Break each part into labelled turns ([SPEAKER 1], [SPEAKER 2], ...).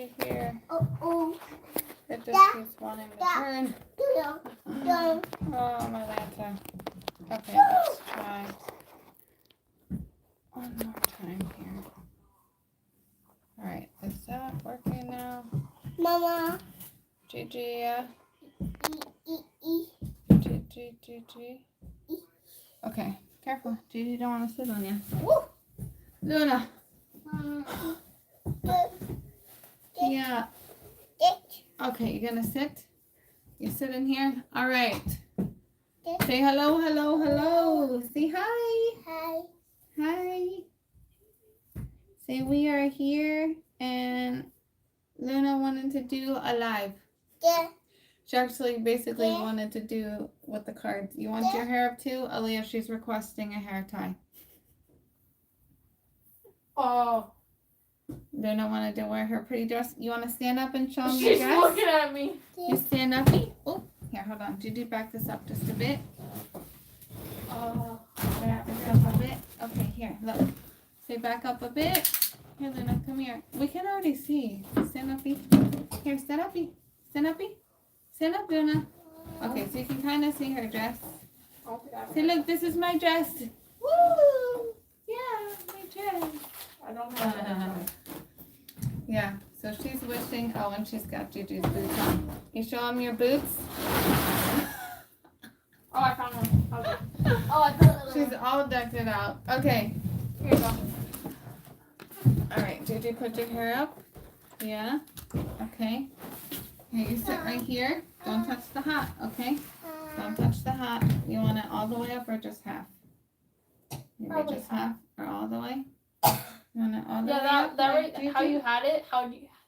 [SPEAKER 1] Gigi here.
[SPEAKER 2] Oh.
[SPEAKER 1] It just keeps wanting to turn.
[SPEAKER 2] Yeah.
[SPEAKER 1] Oh, my lantern. Okay, let's try one more time here. Alright, is that working now?
[SPEAKER 2] Mama.
[SPEAKER 1] Gigi, Gigi. Okay, careful. Gigi don't want to sit on you.
[SPEAKER 2] Woo.
[SPEAKER 1] Luna. Yeah. Okay, you're gonna sit? You sit in here? Alright. Say hello, hello, hello. Say hi.
[SPEAKER 2] Hi.
[SPEAKER 1] Hi. Say we are here and Luna wanted to do a live.
[SPEAKER 2] Yeah.
[SPEAKER 1] She actually basically wanted to do with the cards. You want your hair up too? Aaliyah, she's requesting a hair tie.
[SPEAKER 3] Oh.
[SPEAKER 1] Luna wanted to wear her pretty dress. You want to stand up and show them
[SPEAKER 3] She's
[SPEAKER 1] your dress?
[SPEAKER 3] looking at me.
[SPEAKER 1] You stand up. Oh, here, hold on. Gigi, back this up just a bit. Back this up a bit. Okay, here, look. Say back up a bit. Here, Luna, come here. We can already see. Stand up. Here, stand up. Stand up. Stand up, Luna. Okay, so you can kind of see her dress. Say, look, this is my dress. Woo! Yeah, my dress.
[SPEAKER 3] I don't have that.
[SPEAKER 1] Yeah, so she's wishing. Oh, and she's got Gigi's boots on. You show them your boots?
[SPEAKER 3] Oh, I found one. Okay. Oh, I found one.
[SPEAKER 1] She's all decked it out. Okay.
[SPEAKER 3] Here you go.
[SPEAKER 1] Alright, Gigi, put your hair up. Yeah. Okay. Here, you sit right here. Don't touch the hat, okay? Don't touch the hat. You want it all the way up or just half? Maybe just half or all the way? You want it all the way up?
[SPEAKER 3] That
[SPEAKER 1] like
[SPEAKER 3] right, how you had it,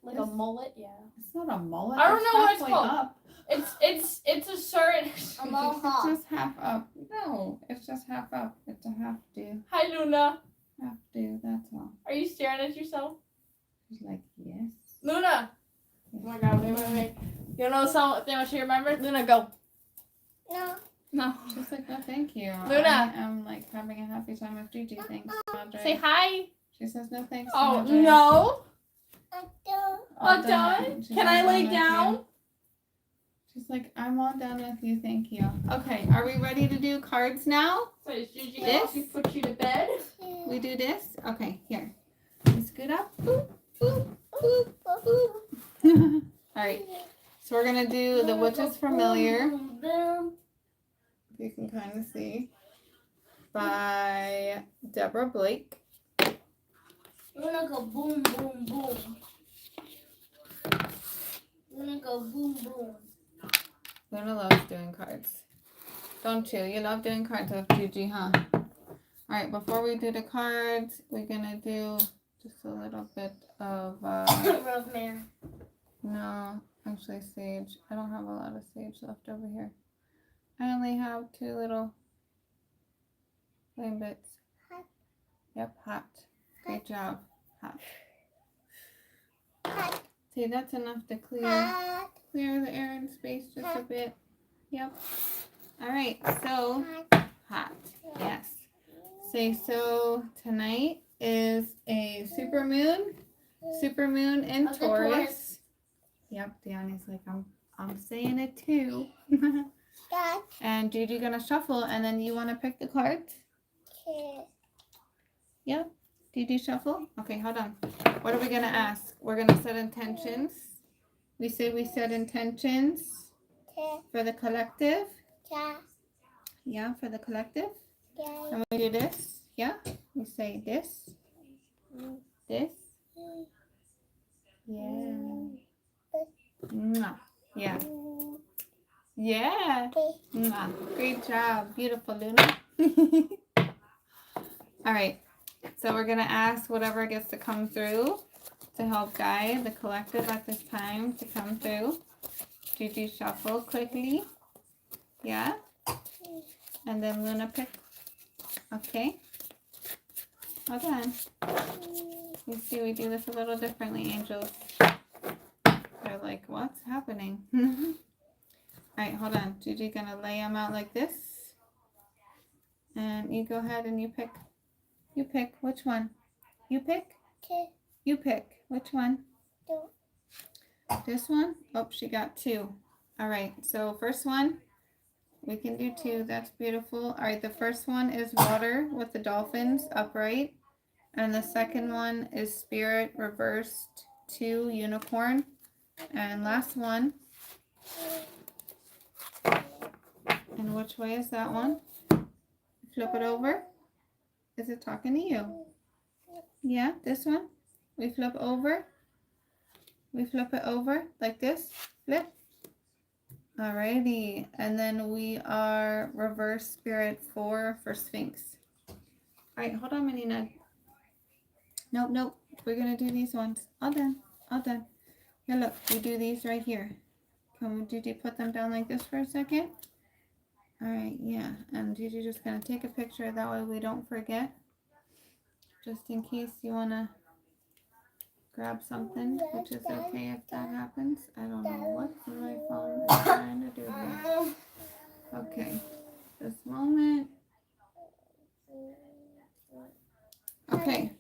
[SPEAKER 3] like a mullet, yeah.
[SPEAKER 1] It's not a mullet.
[SPEAKER 3] I don't know what it's
[SPEAKER 1] halfway
[SPEAKER 3] called.
[SPEAKER 1] Up.
[SPEAKER 3] It's a certain.
[SPEAKER 1] It's just half up. No, it's just half up. It's a half do.
[SPEAKER 3] Hi, Luna.
[SPEAKER 1] Half do, that's all.
[SPEAKER 3] Are you staring at yourself?
[SPEAKER 1] She's like, yes.
[SPEAKER 3] Luna. Oh my God, wait. You know something she remembered? Luna, go.
[SPEAKER 2] No.
[SPEAKER 3] No.
[SPEAKER 1] She's like, no, thank you.
[SPEAKER 3] Luna.
[SPEAKER 1] I am like having a happy time with Gigi. Thanks, Madre.
[SPEAKER 3] Say hi.
[SPEAKER 1] She says no thanks.
[SPEAKER 3] Oh,
[SPEAKER 1] Madre.
[SPEAKER 3] no.
[SPEAKER 2] I don't.
[SPEAKER 3] All done?
[SPEAKER 1] She's
[SPEAKER 3] Can
[SPEAKER 1] all
[SPEAKER 3] I
[SPEAKER 1] done
[SPEAKER 3] lay
[SPEAKER 1] with
[SPEAKER 3] down?
[SPEAKER 1] you. She's like, I'm all done with you, thank you. Okay, are we ready to do cards now?
[SPEAKER 3] So is Gigi
[SPEAKER 1] This?
[SPEAKER 3] she put you to bed?
[SPEAKER 1] We do this? Okay, here. You scoot up. Boop, boop, boop, boop. Alright, so we're going to do The Witch is Familiar. You can kind of see. By Deborah Blake.
[SPEAKER 2] I'm gonna go boom, boom, boom. I'm gonna go boom, boom.
[SPEAKER 1] Luna loves doing cards. Don't you? You love doing cards with Gigi, huh? Alright, before we do the cards, we're going to do just a little bit of...
[SPEAKER 2] Rosemary.
[SPEAKER 1] No, actually sage. I don't have a lot of sage left over here. I only have 2 little flame bits.
[SPEAKER 2] Hot.
[SPEAKER 1] Yep, hot. Great job. Hot.
[SPEAKER 2] Hot.
[SPEAKER 1] See, that's enough to clear the air and space just a bit. Yep. Alright, so hot. Yes. Say so tonight is a super moon in Taurus. Yep, Deanna's like, I'm saying it too. And Gigi gonna shuffle and then you wanna pick the cards? Yep. Gigi shuffle? Okay, hold on. What are we gonna ask? We're gonna set intentions. We set intentions for the collective. Yeah, for the collective. And we do this. Yeah. We say this. This. Yeah. Mwah. Yeah. Yeah. Mwah. Great job. Beautiful, Luna. All right. So we're going to ask whatever gets to come through to help guide the collective at this time to come through. Gigi shuffle quickly. Yeah. And then Luna pick. Okay. Hold on. You see, we do this a little differently, angels. They're like, what's happening? Alright, hold on. Gigi gonna lay them out like this. And you go ahead and you pick. You pick. Which one? You pick? You pick. Which one? This one? Oh, she got 2. All right, so first one, we can do 2. That's beautiful. All right, the first one is water with the dolphins upright. And the second one is spirit reversed 2 unicorn. And last one. And which way is that one? Flip it over. Is it talking to you? Yeah, this one. We flip over. We flip it over like this. Flip. Alrighty. And then we are reverse spirit 4 for Sphinx. Alright, hold on, Menina. Nope, nope. We're going to do these ones. All done. All done. Here, look. We do these right here. Can we, Gigi, put them down like this for a second? Alright, yeah. And Gigi just going to take a picture. That way we don't forget. Just in case you want to grab something, which is okay if that happens. I don't know what my phone is trying to do here. Okay. This moment. Okay.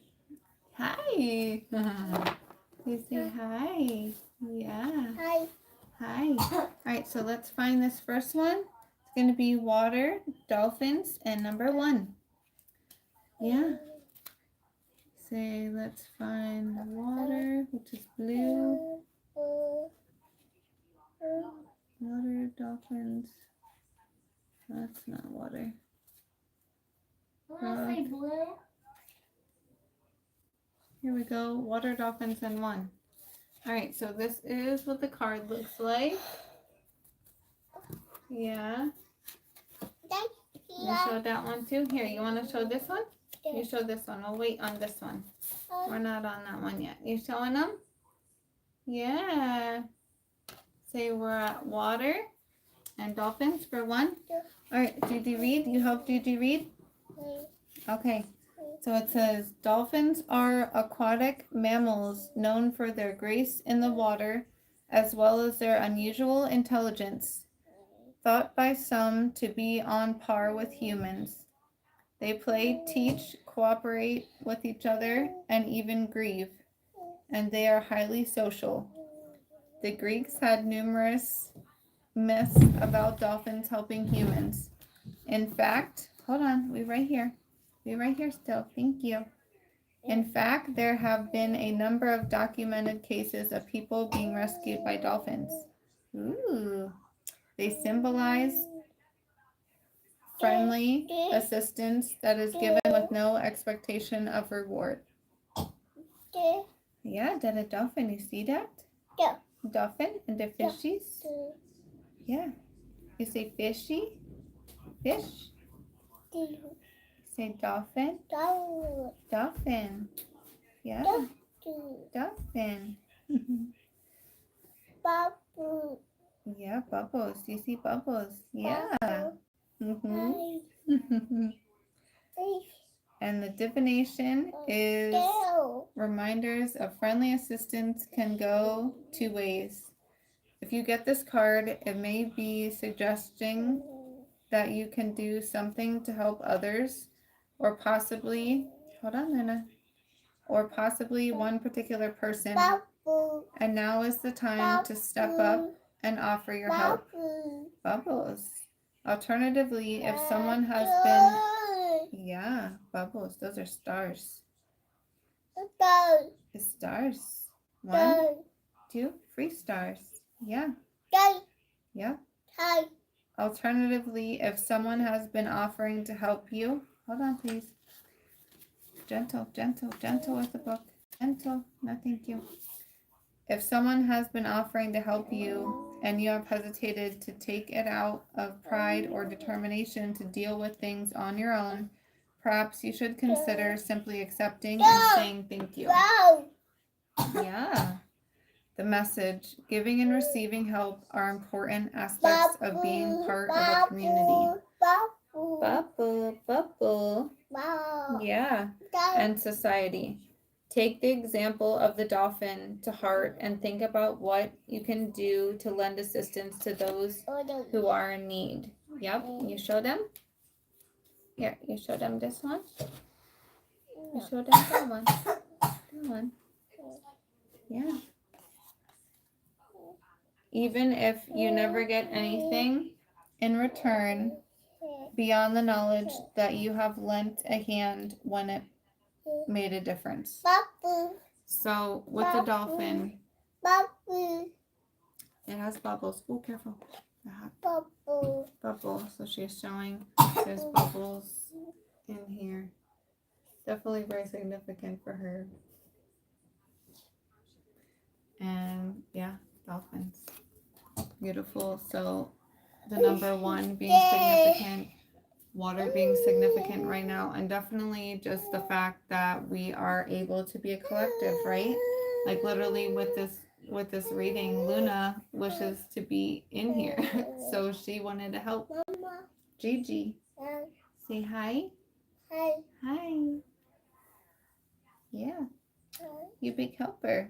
[SPEAKER 1] Hi. You say hi. Yeah.
[SPEAKER 2] Hi.
[SPEAKER 1] Hi. All right, so let's find this first one. It's going to be water, dolphins, and number 1. Yeah. Say, let's find water, which is blue. Water, dolphins. That's not water.
[SPEAKER 2] Wanna say blue?
[SPEAKER 1] Here we go. Water, dolphins, and 1. All right, so this is what the card looks like. Yeah. You showed that one too? Here, you want to show this one? You show this one. We'll wait on this one. We're not on that one yet. You showing them? Yeah. Say we're at water and dolphins for 1. All right, did you read? You help Gigi read? Okay. So it says, dolphins are aquatic mammals known for their grace in the water, as well as their unusual intelligence, thought by some to be on par with humans. They play, teach, cooperate with each other, and even grieve, and they are highly social. The Greeks had numerous myths about dolphins helping humans. In fact, hold on, we right here still. Thank you. In fact, there have been a number of documented cases of people being rescued by dolphins. Ooh. They symbolize friendly assistance that is given with no expectation of reward. Yeah, that a dolphin. You see that?
[SPEAKER 2] Yeah.
[SPEAKER 1] Dolphin and the fishies. Yeah. You say fishy? Fish? Say dolphin? Dolphin. Yeah. Dolphin. Yeah, bubbles. You see bubbles. Yeah. And the divination is reminders of friendly assistance can go 2 ways. If you get this card, it may be suggesting that you can do something to help others, or possibly, hold on, Lena, or possibly one particular person. And now is the time to step up and offer your help. Bubbles. Alternatively, if someone has been, yeah, bubbles, those are stars. It's stars. 1, 2, 3 stars. Yeah. Yep. Alternatively, if someone has been offering to help you, hold on, please. Gentle, gentle, gentle with the book. Gentle. No, thank you. If someone has been offering to help you and you have hesitated to take it out of pride or determination to deal with things on your own, perhaps you should consider simply accepting and saying thank you. Yeah. The message, giving and receiving help are important aspects of being part of a community. Bubble. Yeah. And society. Take the example of the dolphin to heart and think about what you can do to lend assistance to those who are in need. Yep. You show them? Here, you show them this one. You show them that one. That one. Yeah. even if you never get anything in return beyond the knowledge that you have lent a hand when it made a difference. So with the dolphin, it has bubbles. Oh, careful. Bubble. So she's showing there's bubbles in here. Definitely very significant for her. And yeah, dolphins. Beautiful. So the number 1 being significant, water being significant right now, and definitely just the fact that we are able to be a collective, right? Like literally with this reading, Luna wishes to be in here. So she wanted to help. Gigi, say hi. Hi. Yeah. You big helper.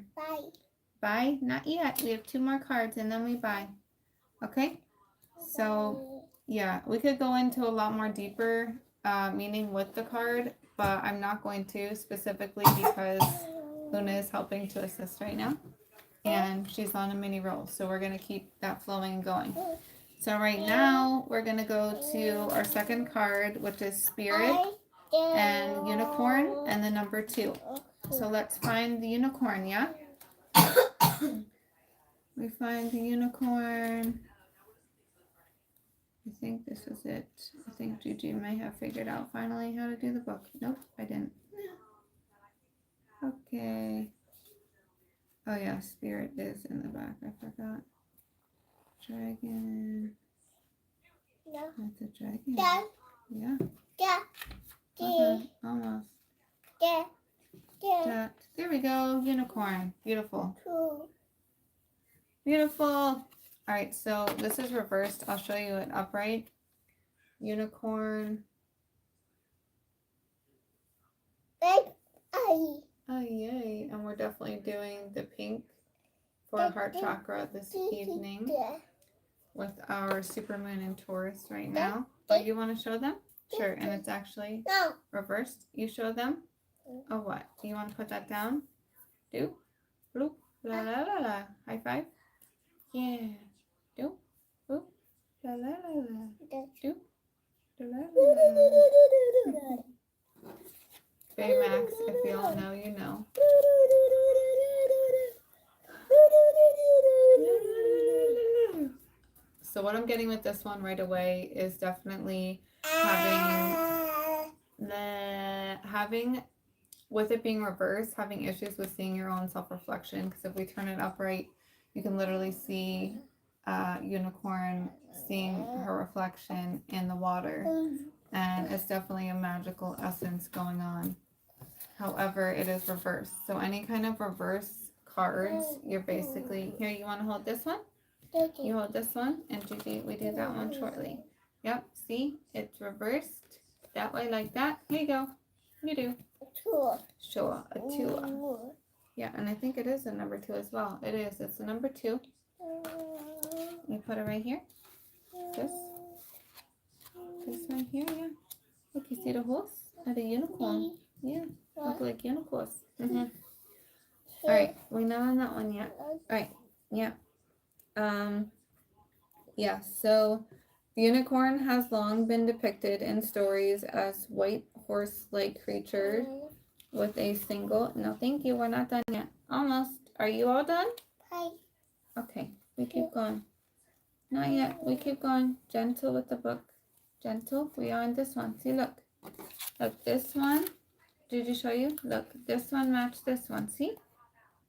[SPEAKER 1] Bye. Not yet. We have 2 more cards and then we bye. Okay? So, yeah, we could go into a lot more deeper meaning with the card, but I'm not going to, specifically because Luna is helping to assist right now. And she's on a mini roll, so we're going to keep that flowing and going. So right now, we're going to go to our second card, which is Spirit and Unicorn and the number 2. So let's find the unicorn, yeah? We find the unicorn. I think this is it. I think Gigi may have figured out finally how to do the book. Nope, I didn't. Okay. Oh yeah, Spirit is in the back. I forgot. Dragon. That's a dragon. Yeah. Almost. There we go. Unicorn. Beautiful. Beautiful. All right, so this is reversed. I'll show you it upright. Unicorn. Oh, yay. And we're definitely doing the pink for heart chakra this evening with our super moon in Taurus right now. Oh, you want to show them? Sure. And it's actually reversed. You show them? Oh, what? Do you want to put that down? Do? Bloop. La la la la. High five. Yeah. Do. Boop. La la la la. Do. La la la la. Baymax, if you all know, you know. So what I'm getting with this one right away is definitely having with it being reversed, having issues with seeing your own self-reflection. Because if we turn it upright, you can literally see Unicorn seeing her reflection in the water, and it's definitely a magical essence going on. However, it is reversed. So any kind of reverse cards, you're basically here. You want to hold this one? You hold this one, and Gigi, we do that one shortly. Yep. See, it's reversed that way, like that. Here you go. You do. Sure, a 2. Yeah, and I think it is a number 2 as well. It is. It's a number 2. You put it right here. This one here, yeah. Look, you see the horse and the unicorn. Yeah, look like unicorns. All right, we're not on that one yet. All right, yeah. Yeah. So the unicorn has long been depicted in stories as white horse-like creature with a single. No, thank you. We're not done yet. Almost. Are you all done? Okay. We keep going. Not yet. We keep going. Gentle with the book. Gentle. We are on this one. See, look. Look, this one. Did you show you? Look, this one matched this one. See?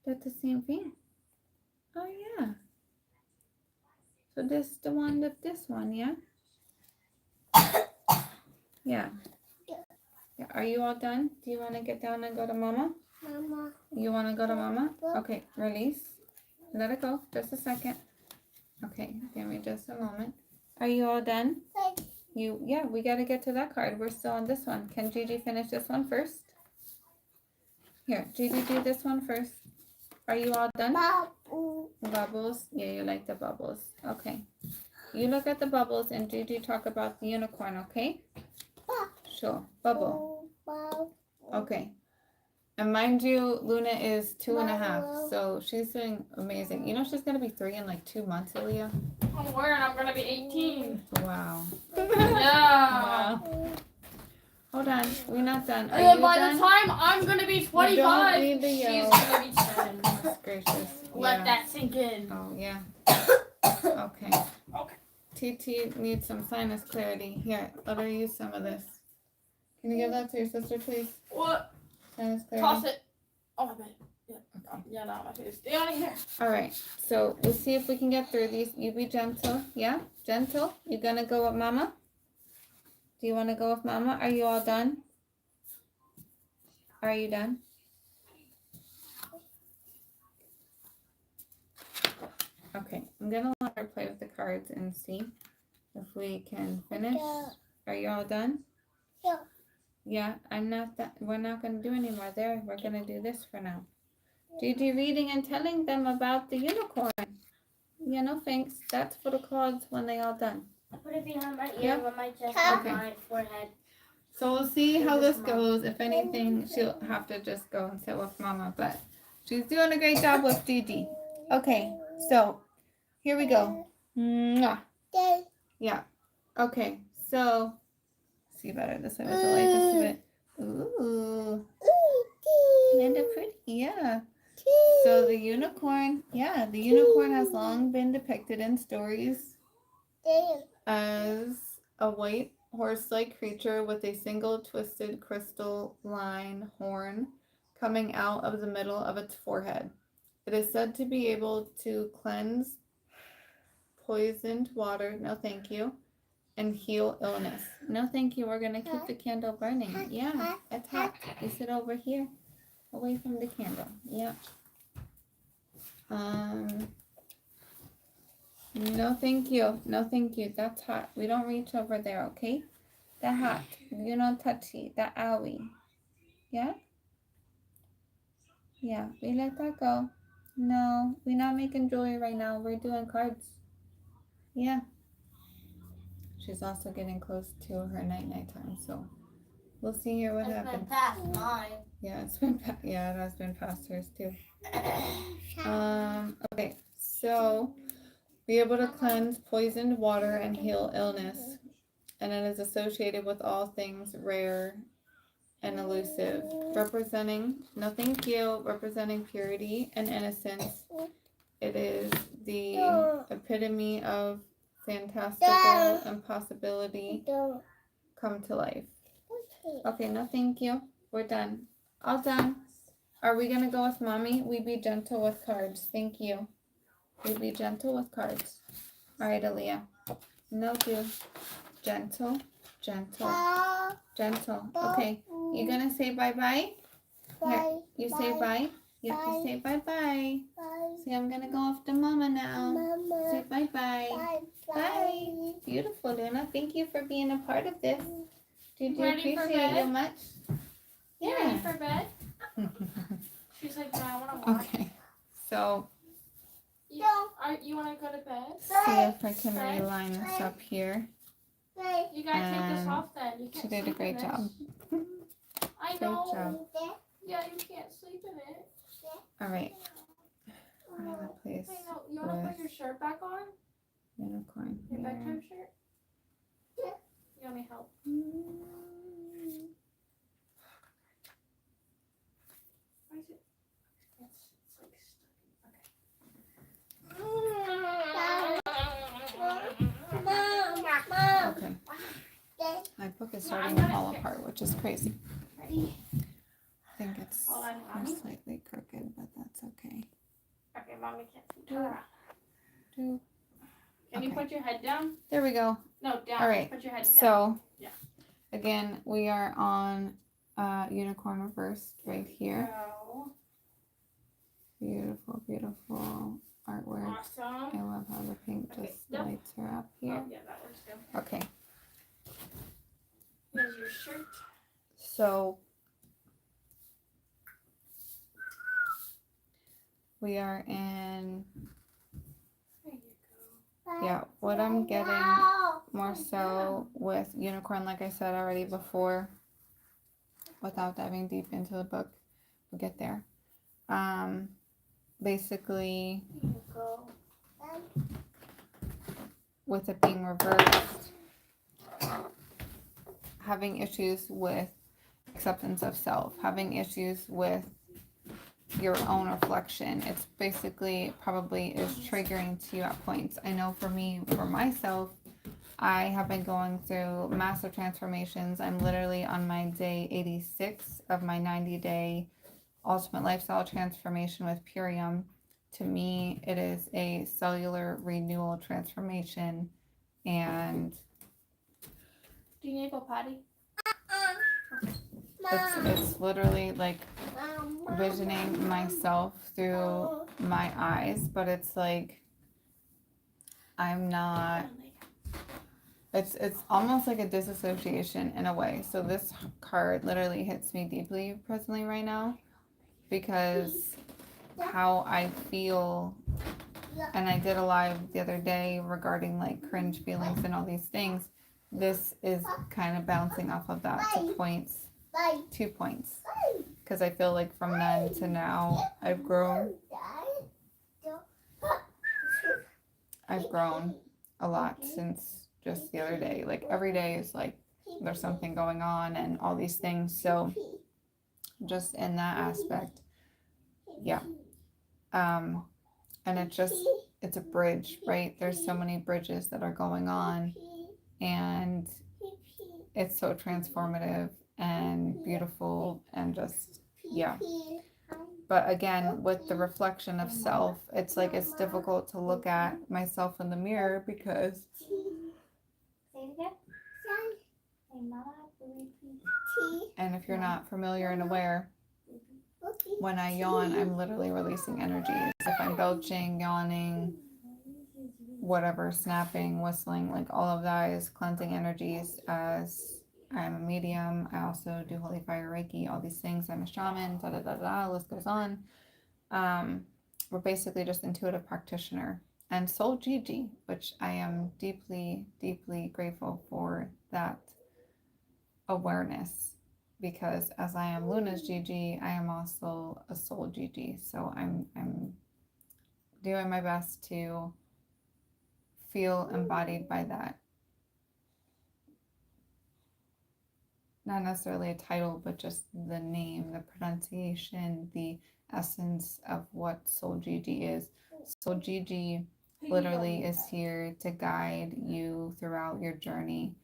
[SPEAKER 1] They're the same thing. Oh, yeah. So this the one with this one, yeah? Yeah. Are you all done? Do you want to get down and go to Mama? You want to go to Mama? Okay, release. Let it go. Just a second. Okay, give me just a moment. Are you all done? Yeah, we got to get to that card. We're still on this one. Can Gigi finish this one first? Here, Gigi, do this one first. Are you all done? Bubbles? Yeah, you like the bubbles. Okay. You look at the bubbles and Gigi talk about the unicorn, okay? Sure. Bubble. Okay. And mind you, Luna is 2.5, so she's doing amazing. You know she's gonna be 3 in like 2 months, Aaliyah.
[SPEAKER 3] I'm wearing. I'm gonna be 18.
[SPEAKER 1] Wow.
[SPEAKER 3] Yeah.
[SPEAKER 1] Wow. Hold on, we're not done. Are
[SPEAKER 3] And then
[SPEAKER 1] you
[SPEAKER 3] by
[SPEAKER 1] done?
[SPEAKER 3] the time I'm gonna be 25,
[SPEAKER 1] You don't need the
[SPEAKER 3] she's
[SPEAKER 1] yolk.
[SPEAKER 3] gonna be 10.
[SPEAKER 1] Goodness gracious.
[SPEAKER 3] Let
[SPEAKER 1] Yeah.
[SPEAKER 3] that sink in.
[SPEAKER 1] Oh yeah. Okay.
[SPEAKER 3] Okay.
[SPEAKER 1] TT needs some sinus clarity. Here, let her use some of this. Can you give that to your sister, please?
[SPEAKER 3] What?
[SPEAKER 1] Sinus clarity.
[SPEAKER 3] Toss it. Oh, my bad. Yeah.
[SPEAKER 1] Okay.
[SPEAKER 3] Yeah, no, my face. Stay out of here.
[SPEAKER 1] All right. So we'll see if we can get through these. You be gentle. Yeah? Gentle. You gonna go with Mama? Do you want to go with Mama? Are you all done? Are you done? Okay. I'm gonna let her play with the cards and see if we can finish. Are you all done?
[SPEAKER 2] Yeah.
[SPEAKER 1] Yeah, I'm not that. We're not gonna do any more there. We're gonna do this for now. Gigi reading and telling them about the unicorn. Yeah, no thanks. That's for the cards when they all done.
[SPEAKER 2] I put it behind my ear,
[SPEAKER 1] Yeah.
[SPEAKER 2] on my chest,
[SPEAKER 1] Okay.
[SPEAKER 2] on my forehead.
[SPEAKER 1] So we'll see how this goes. If anything, she'll have to just go and sit with Mama. But she's doing a great job with Gigi. Okay, so here we go. Mwah. Yeah. Okay, so see better this way with the light just a bit. Ooh. Kinda pretty, yeah. So the unicorn, yeah, the unicorn has long been depicted in stories as a white horse-like creature with a single twisted crystalline horn coming out of the middle of its forehead. It is said to be able to cleanse poisoned water, no thank you, and heal illness. No thank you, we're going to keep the candle burning. Yeah, it's hot. You sit over here, away from the candle. Yeah. No thank you. No thank you. That's hot. We don't reach over there, okay? That hot. You don't touch it. That owie. Yeah? Yeah, we let that go. No, we're not making jewelry right now. We're doing cards. Yeah. She's also getting close to her night time, so we'll see here what happens.
[SPEAKER 2] It's been past mine.
[SPEAKER 1] Yeah, it's been yeah, it has been past hers too. Okay, so be able to cleanse poisoned water and heal illness, and it is associated with all things rare and elusive, representing no thank you, representing purity and innocence. It is the epitome of fantastical impossibility come to life. Okay, no thank you. We're done. All done. Are we gonna go with Mommy? We be gentle with cards. Thank you. We be gentle with cards. All right, Aaliyah. No do. Gentle, gentle, gentle. Okay. You gonna say bye-bye? Here, you say bye. You have to say bye-bye. Say I'm gonna go off to Mama now. Say bye-bye. Bye. Beautiful, Luna. Thank you for being a part of this. Did you
[SPEAKER 3] Ready for
[SPEAKER 1] appreciate
[SPEAKER 3] bed?
[SPEAKER 1] you much?
[SPEAKER 3] You ready
[SPEAKER 1] Yeah.
[SPEAKER 3] for bed? She's like, no, I want to watch.
[SPEAKER 1] Okay. So,
[SPEAKER 3] You want to go to bed?
[SPEAKER 1] see if I can realign this up here.
[SPEAKER 3] You gotta take this off then. You can't
[SPEAKER 1] She did a
[SPEAKER 3] sleep
[SPEAKER 1] great
[SPEAKER 3] in
[SPEAKER 1] job.
[SPEAKER 3] this. I
[SPEAKER 1] Great
[SPEAKER 3] know.
[SPEAKER 1] job.
[SPEAKER 3] Yeah, you can't sleep in it.
[SPEAKER 1] All right. I'm gonna place
[SPEAKER 3] Wait, no, you want to put your shirt back on?
[SPEAKER 1] unicorn
[SPEAKER 3] Your
[SPEAKER 1] here.
[SPEAKER 3] bedtime shirt? You want me to help? Why is it? It's like stuck.
[SPEAKER 1] Okay. My book is starting to fall apart, which is crazy.
[SPEAKER 3] Ready?
[SPEAKER 1] I think it's
[SPEAKER 3] Hold on, Mommy.
[SPEAKER 1] slightly crooked, but that's okay.
[SPEAKER 3] Okay, Mommy can't see. Turn around.
[SPEAKER 1] Do-
[SPEAKER 3] Can you
[SPEAKER 1] Okay.
[SPEAKER 3] put your head down?
[SPEAKER 1] There we go.
[SPEAKER 3] No, down.
[SPEAKER 1] All right.
[SPEAKER 3] Put your head down.
[SPEAKER 1] So,
[SPEAKER 3] Yeah.
[SPEAKER 1] again, we are on unicorn reversed right here.
[SPEAKER 3] Go.
[SPEAKER 1] Beautiful, beautiful artwork. I
[SPEAKER 3] Awesome.
[SPEAKER 1] love how the pink
[SPEAKER 3] Okay,
[SPEAKER 1] just
[SPEAKER 3] yep.
[SPEAKER 1] lights her up here.
[SPEAKER 3] Oh, yeah, that works too.
[SPEAKER 1] Okay,
[SPEAKER 3] Here's your shirt.
[SPEAKER 1] so we are in,
[SPEAKER 3] There you go.
[SPEAKER 1] yeah, what I'm getting more so with unicorn, like I said already before, without diving deep into the book, we'll get there. Basically, with it being reversed, having issues with acceptance of self, having issues with your own reflection. It's basically probably is triggering to you at points. I know for me, for myself, I have been going through massive transformations. I'm literally on my day 86 of my 90-day ultimate lifestyle transformation with Purium. To me, it is a cellular renewal transformation, and
[SPEAKER 3] Do you need to go potty?
[SPEAKER 1] it's literally like visioning myself through my eyes, but it's like I'm not, it's almost like a dissociation in a way. So this card literally hits me deeply presently right now, because how I feel, and I did a live the other day regarding like cringe feelings and all these things. This is kind of bouncing off of that to points, 2 points, because I feel like from then to now I've grown a lot since just the other day. Like every day is like there's something going on and all these things. So just in that aspect, yeah. And it's a bridge, right? There's so many bridges that are going on, and it's so transformative and beautiful, and just, yeah. But again, with the reflection of self, it's like it's difficult to look at myself in the mirror, because and if you're not familiar and aware, when I yawn, I'm literally releasing energies. If I'm belching, yawning, whatever, snapping, whistling, like all of that is cleansing energies. As I'm a medium, I also do holy fire, Reiki, all these things. I'm a shaman, da da da da, list goes on. We're basically just intuitive practitioner. And Soul Gigi, which I am deeply, deeply grateful for that awareness, because as I am Luna's Gigi, I am also a Soul Gigi. So I'm doing my best to feel embodied by that. Not necessarily a title, but just the name, the pronunciation, the essence of what Soul Gigi is. Soul Gigi literally is here to guide you throughout your journey.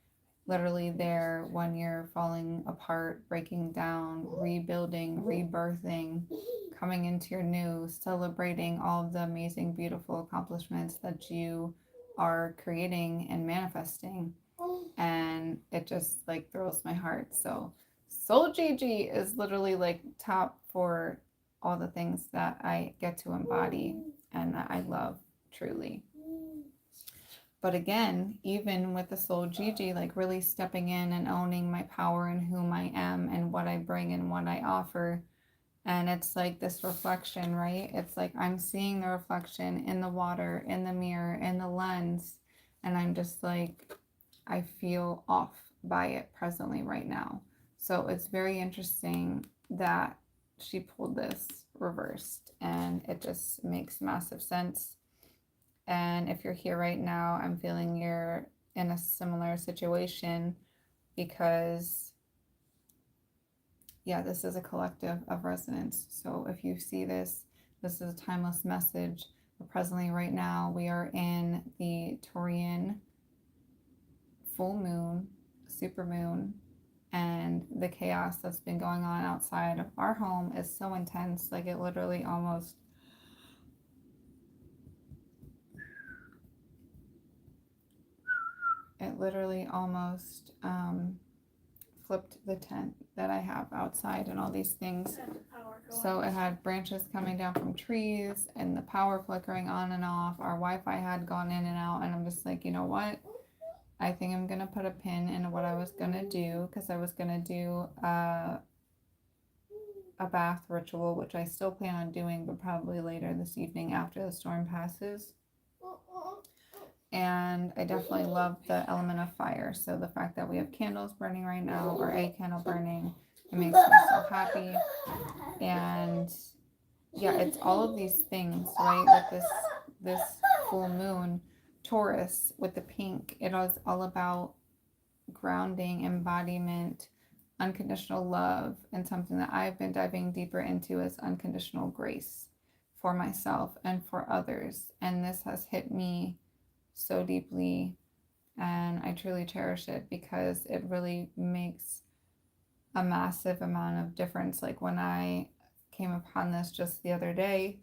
[SPEAKER 1] Literally there when you're falling apart, breaking down, rebuilding, rebirthing, coming into your new, celebrating all of the amazing, beautiful accomplishments that you are creating and manifesting. And it just like thrills my heart. So Soul Gigi is literally like top for all the things that I get to embody and that I love truly. But again, even with the Soul Gigi, like really stepping in and owning my power and whom I am and what I bring and what I offer. And it's like this reflection, right? It's like I'm seeing the reflection in the water, in the mirror, in the lens. And I'm just like, I feel off by it presently right now. So it's very interesting that she pulled this reversed, and it just makes massive sense. And if you're here right now, I'm feeling you're in a similar situation, because yeah, this is a collective of resonance. So if you see this, this is a timeless message. But presently right now, we are in the Taurus full moon, super moon, and the chaos that's been going on outside of our home is so intense. Like it literally almost flipped the tent that I have outside and all these things. So it had branches coming down from trees and the power flickering on and off. Our Wi-Fi had gone in and out, and I'm just like, you know what? I think I'm gonna put a pin in what I was gonna do, because I was gonna do a bath ritual, which I still plan on doing, but probably later this evening after the storm passes. And I definitely love the element of fire. So the fact that we have candles burning right now, or a candle burning, It makes me so happy. And yeah, it's all of these things, right? With this full moon, Taurus with the pink, it is all about grounding, embodiment, unconditional love, and something that I've been diving deeper into is unconditional grace for myself and for others. And this has hit me so deeply, and I truly cherish it because it really makes a massive amount of difference. Like when I came upon this just the other day,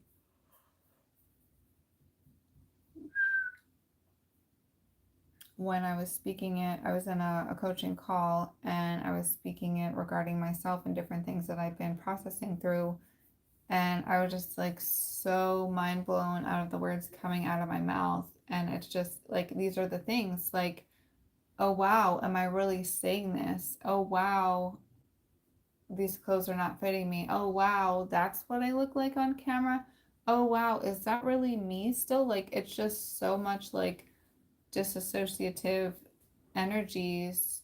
[SPEAKER 1] when I was speaking it, I was in a coaching call and I was speaking it regarding myself and different things that I've been processing through. And I was just like so mind blown out of the words coming out of my mouth. And it's just like, these are the things like, oh wow, am I really saying this? Oh wow, these clothes are not fitting me. Oh wow, that's what I look like on camera. Oh wow, is that really me still? Like, it's just so much like disassociative energies,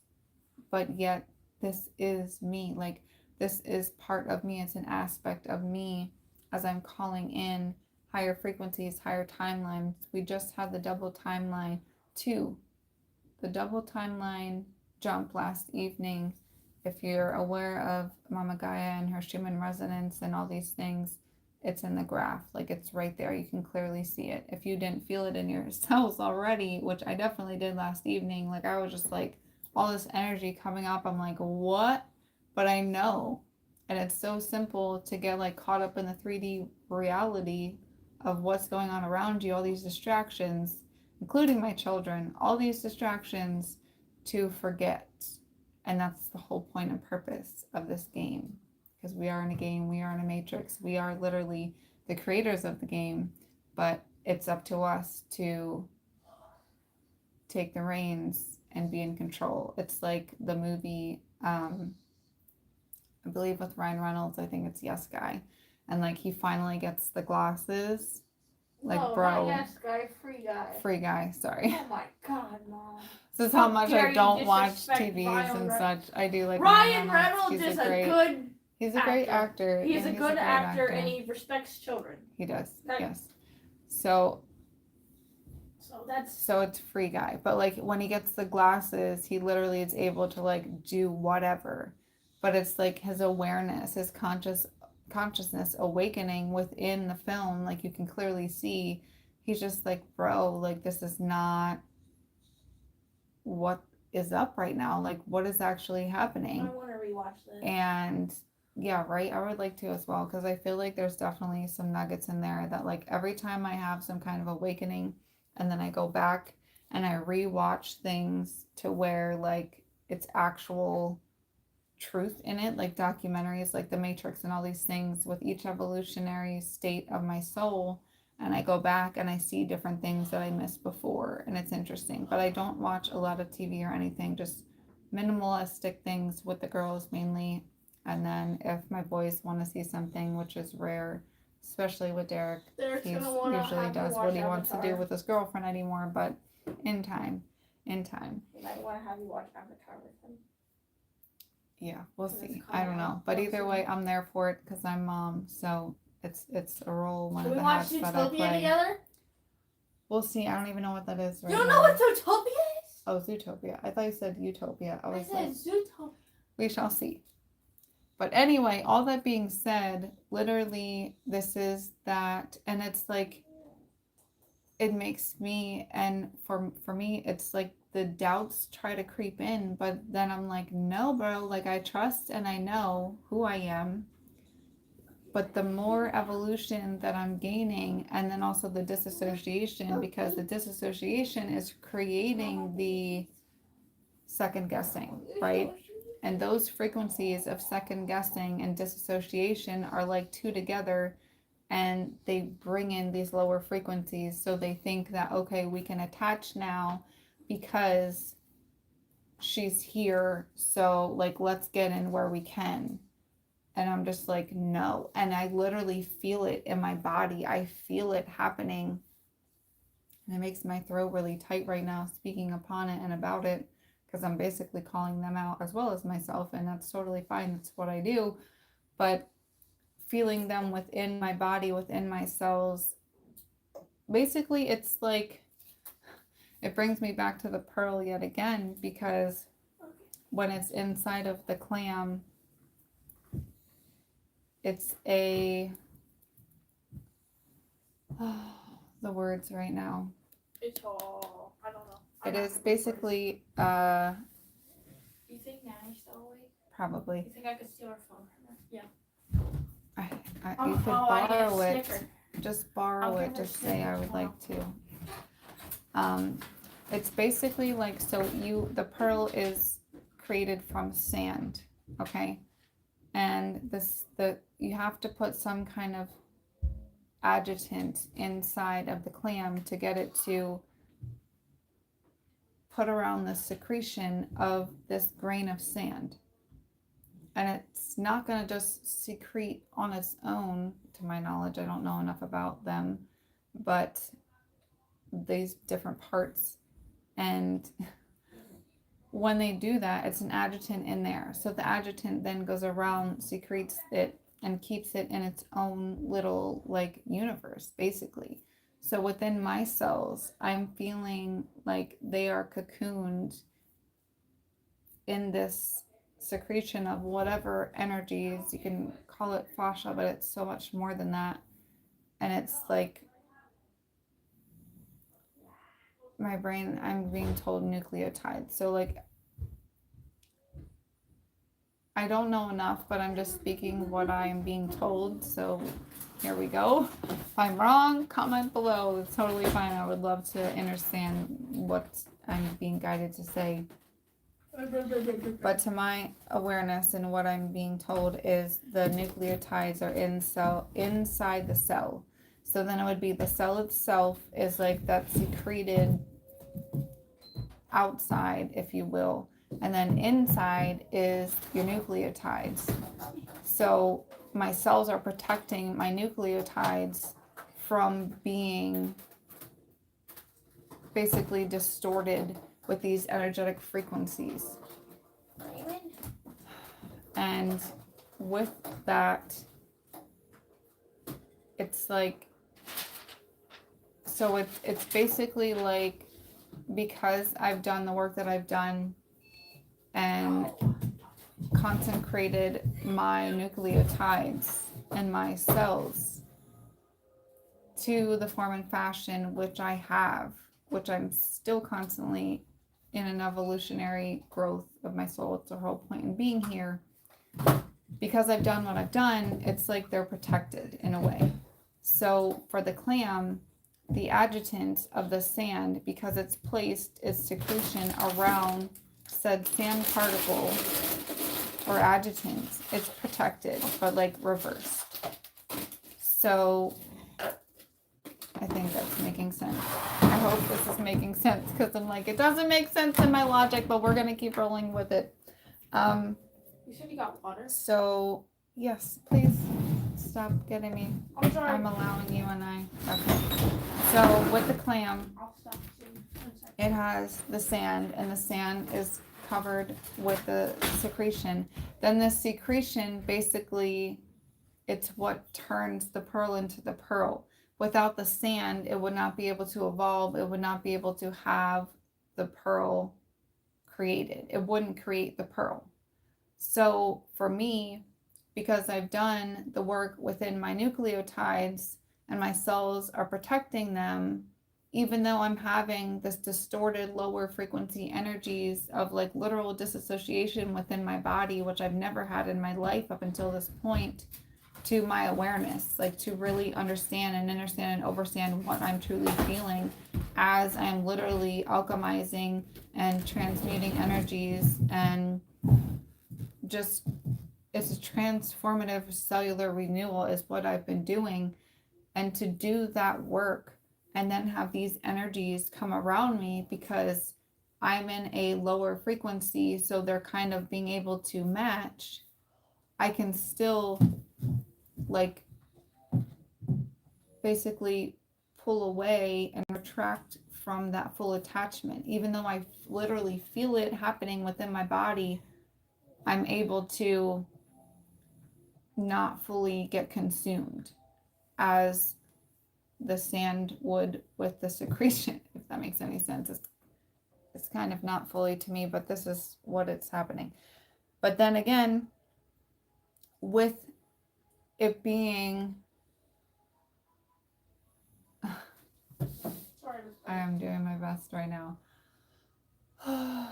[SPEAKER 1] but yet this is me. Like, this is part of me. It's an aspect of me as I'm calling in higher frequencies, higher timelines. We just had the double timeline too. The double timeline jump last evening. If you're aware of Mama Gaia and her Schumann resonance and all these things, it's in the graph. Like, it's right there. You can clearly see it. If you didn't feel it in your cells already, which I definitely did last evening, like I was just like, all this energy coming up. I'm like, what? But I know. And it's so simple to get like caught up in the 3D reality of what's going on around you, all these distractions, including my children, all these distractions to forget. And that's the whole point and purpose of this game. Because we are in a game, we are in a matrix, we are literally the creators of the game, but it's up to us to take the reins and be in control. It's like the movie, I believe with Ryan Reynolds, I think it's Yes Guy, and like he finally gets the glasses. Like,
[SPEAKER 3] no,
[SPEAKER 1] bro,
[SPEAKER 3] not Yes Guy, Free Guy.
[SPEAKER 1] Free Guy, sorry.
[SPEAKER 3] Oh my God, Mom.
[SPEAKER 1] This is how much I don't watch
[SPEAKER 3] disrespect
[SPEAKER 1] TVs and such. I do like
[SPEAKER 3] Ryan Reynolds is
[SPEAKER 1] He's
[SPEAKER 3] a good
[SPEAKER 1] He's a great actor.
[SPEAKER 3] He's
[SPEAKER 1] Yeah,
[SPEAKER 3] a good actor and he respects children.
[SPEAKER 1] He does,
[SPEAKER 3] That-
[SPEAKER 1] yes. So
[SPEAKER 3] that's
[SPEAKER 1] so it's Free Guy. But like when he gets the glasses, he literally is able to like do whatever. But it's like his awareness, his consciousness awakening within the film. Like you can clearly see, he's just like, bro, like this is not what is up right now. Like what is actually happening?
[SPEAKER 3] I want to rewatch this.
[SPEAKER 1] And yeah, right. I would like to as well, because I feel like there's definitely some nuggets in there that like every time I have some kind of awakening and then I go back and I rewatch things to where like it's actual truth in it, like documentaries like The Matrix and all these things with each evolutionary state of my soul, and I go back and I see different things that I missed before, and it's interesting. But I don't watch a lot of TV or anything, just minimalistic things with the girls mainly. And then if my boys want to see something, which is rare, especially with Derek, he usually does what he wants to do with his girlfriend anymore, but in time.
[SPEAKER 3] He might want to have you watch Avatar with him.
[SPEAKER 1] Yeah, we'll see. I don't know. But either way, I'm there for it because I'm mom, so it's a role, one of the hats that I play.
[SPEAKER 3] Together?
[SPEAKER 1] We'll see. I don't even know what that is right
[SPEAKER 3] You don't
[SPEAKER 1] now.
[SPEAKER 3] know what Zootopia is?
[SPEAKER 1] Oh, Zootopia. I thought you said Utopia. I
[SPEAKER 3] said
[SPEAKER 1] like,
[SPEAKER 3] Zootopia.
[SPEAKER 1] we shall see. But anyway, all that being said, literally, this is that, and it's like, it makes me, and for me, it's like the doubts try to creep in, but then I'm like, no, bro, like I trust and I know who I am. But the more evolution that I'm gaining, and then also the dissociation, because the dissociation is creating the second guessing, right? And those frequencies of second guessing and dissociation are like two together, and they bring in these lower frequencies. So they think that, okay, we can attach now because she's here. So like, let's get in where we can. And I'm just like, no. And I literally feel it in my body. I feel it happening. And it makes my throat really tight right now speaking upon it and about it, because I'm basically calling them out as well as myself, and that's totally fine. That's what I do. But feeling them within my body, within my cells, basically it's like, it brings me back to the pearl yet again, because when it's inside of the clam, it's a, the words right now.
[SPEAKER 3] It's all, I don't know.
[SPEAKER 1] It is basically,
[SPEAKER 3] You think Nanny's still awake?
[SPEAKER 1] probably,
[SPEAKER 3] You think I could steal her phone from her? Yeah.
[SPEAKER 1] you could
[SPEAKER 3] I need a
[SPEAKER 1] borrow it.
[SPEAKER 3] sticker.
[SPEAKER 1] Just borrow
[SPEAKER 3] I'll
[SPEAKER 1] it,
[SPEAKER 3] give her
[SPEAKER 1] just say I would
[SPEAKER 3] stickers
[SPEAKER 1] like to. It's basically like, so the pearl is created from sand, okay? And you have to put some kind of adjutant inside of the clam to get it to put around the secretion of this grain of sand. And it's not going to just secrete on its own, to my knowledge. I don't know enough about them, but these different parts. And when they do that, it's an adjutant in there. So the adjutant then goes around, secretes it, and keeps it in its own little like universe, basically. So within my cells, I'm feeling like they are cocooned in this secretion of whatever energies. You can call it fascia, but it's so much more than that. And it's like, my brain, I'm being told nucleotides. So like, I don't know enough, but I'm just speaking what I am being told. So here we go. If I'm wrong, comment below. It's totally fine. I would love to understand what I'm being guided to say. But to my awareness and what I'm being told is the nucleotides are inside the cell. So then it would be the cell itself is like that secreted outside, if you will. And then inside is your nucleotides. So my cells are protecting my nucleotides from being basically distorted with these energetic frequencies. And with that, it's like, so it's basically like, because I've done the work that I've done and consecrated my nucleotides and my cells to the form and fashion which I have, which I'm still constantly in an evolutionary growth of my soul. It's the whole point in being here. Because I've done what I've done, it's like they're protected in a way. So for the clam, the adjutant of the sand, because it's placed its secretion around said sand particle or adjutant, it's protected, but like reversed. So I think that's making sense. I hope this is making sense, because I'm like, it doesn't make sense in my logic, but we're going to keep rolling with it.
[SPEAKER 3] You said you got water?
[SPEAKER 1] So, yes, please stop getting me.
[SPEAKER 3] I'm sorry.
[SPEAKER 1] I'm allowing you and I. Okay. So, with the clam,
[SPEAKER 3] I'll stop soon.
[SPEAKER 1] it has the sand, and the sand is covered with the secretion. Then the secretion, basically, it's what turns the pearl into the pearl. Without the sand, it would not be able to evolve. It would not be able to have the pearl created. It wouldn't create the pearl. So for me, because I've done the work within my nucleotides and my cells are protecting them, even though I'm having this distorted lower frequency energies of like literal dissociation within my body, which I've never had in my life up until this point, to my awareness, like to really understand and overstand what I'm truly feeling as I'm literally alchemizing and transmuting energies, and just, it's a transformative cellular renewal is what I've been doing. And to do that work and then have these energies come around me because I'm in a lower frequency, so they're kind of being able to match, I can still like basically pull away and retract from that full attachment. Even though I literally feel it happening within my body, I'm able to not fully get consumed as the sand would with the secretion, if that makes any sense. It's kind of not fully to me, but this is what it's happening. But then again, with it being, I am doing my best right now. I'm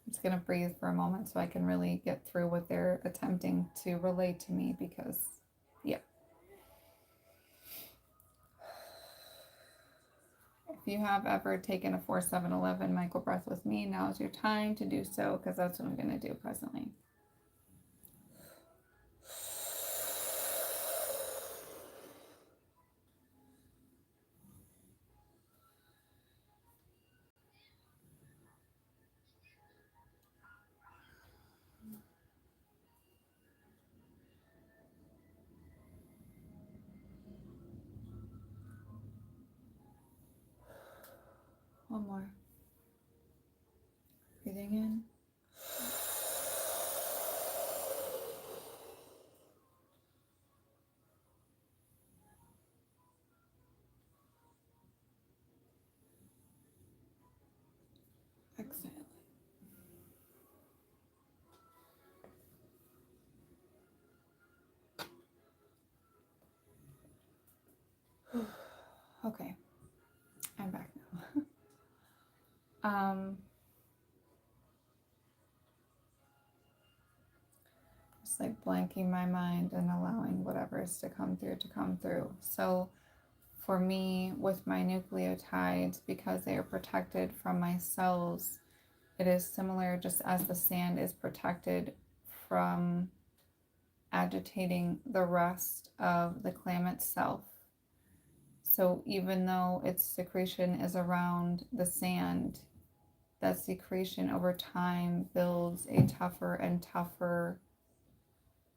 [SPEAKER 1] just going to breathe for a moment so I can really get through what they're attempting to relay to me, because, yeah. If you have ever taken a 4-7-11 micro breath with me, now is your time to do so, because that's what I'm going to do presently. One more. Breathing in. Exhale. Okay, I'm back now. Just like blanking my mind and allowing whatever is to come through. So for me, with my nucleotides, because they are protected from my cells, it is similar, just as the sand is protected from agitating the rest of the clam itself. So even though its secretion is around the sand, that secretion over time builds a tougher and tougher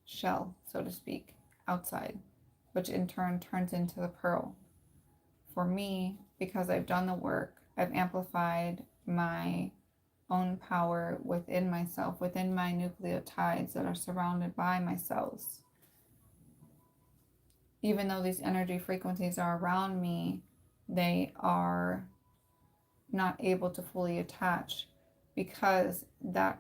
[SPEAKER 1] shell, so to speak, outside, which in turn turns into the pearl. For me, because I've done the work, I've amplified my own power within myself, within my nucleotides that are surrounded by my cells. Even though these energy frequencies are around me, they are not able to fully attach, because that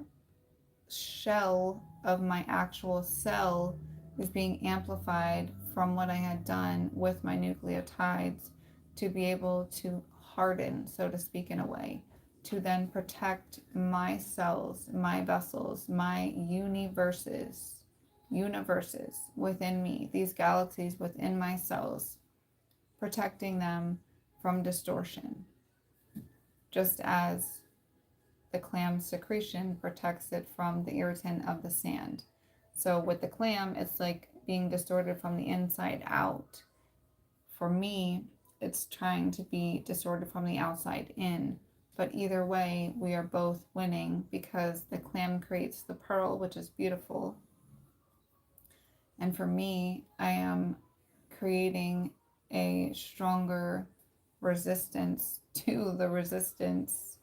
[SPEAKER 1] shell of my actual cell is being amplified from what I had done with my nucleotides to be able to harden, so to speak, in a way, to then protect my cells, my vessels, my universes within me, these galaxies within my cells, protecting them from distortion, just as the clam secretion protects it from the irritant of the sand. So with the clam, it's like being distorted from the inside out. For me, it's trying to be distorted from the outside in. But either way, we are both winning, because the clam creates the pearl, which is beautiful. And for me, I am creating a stronger resistance to the resistance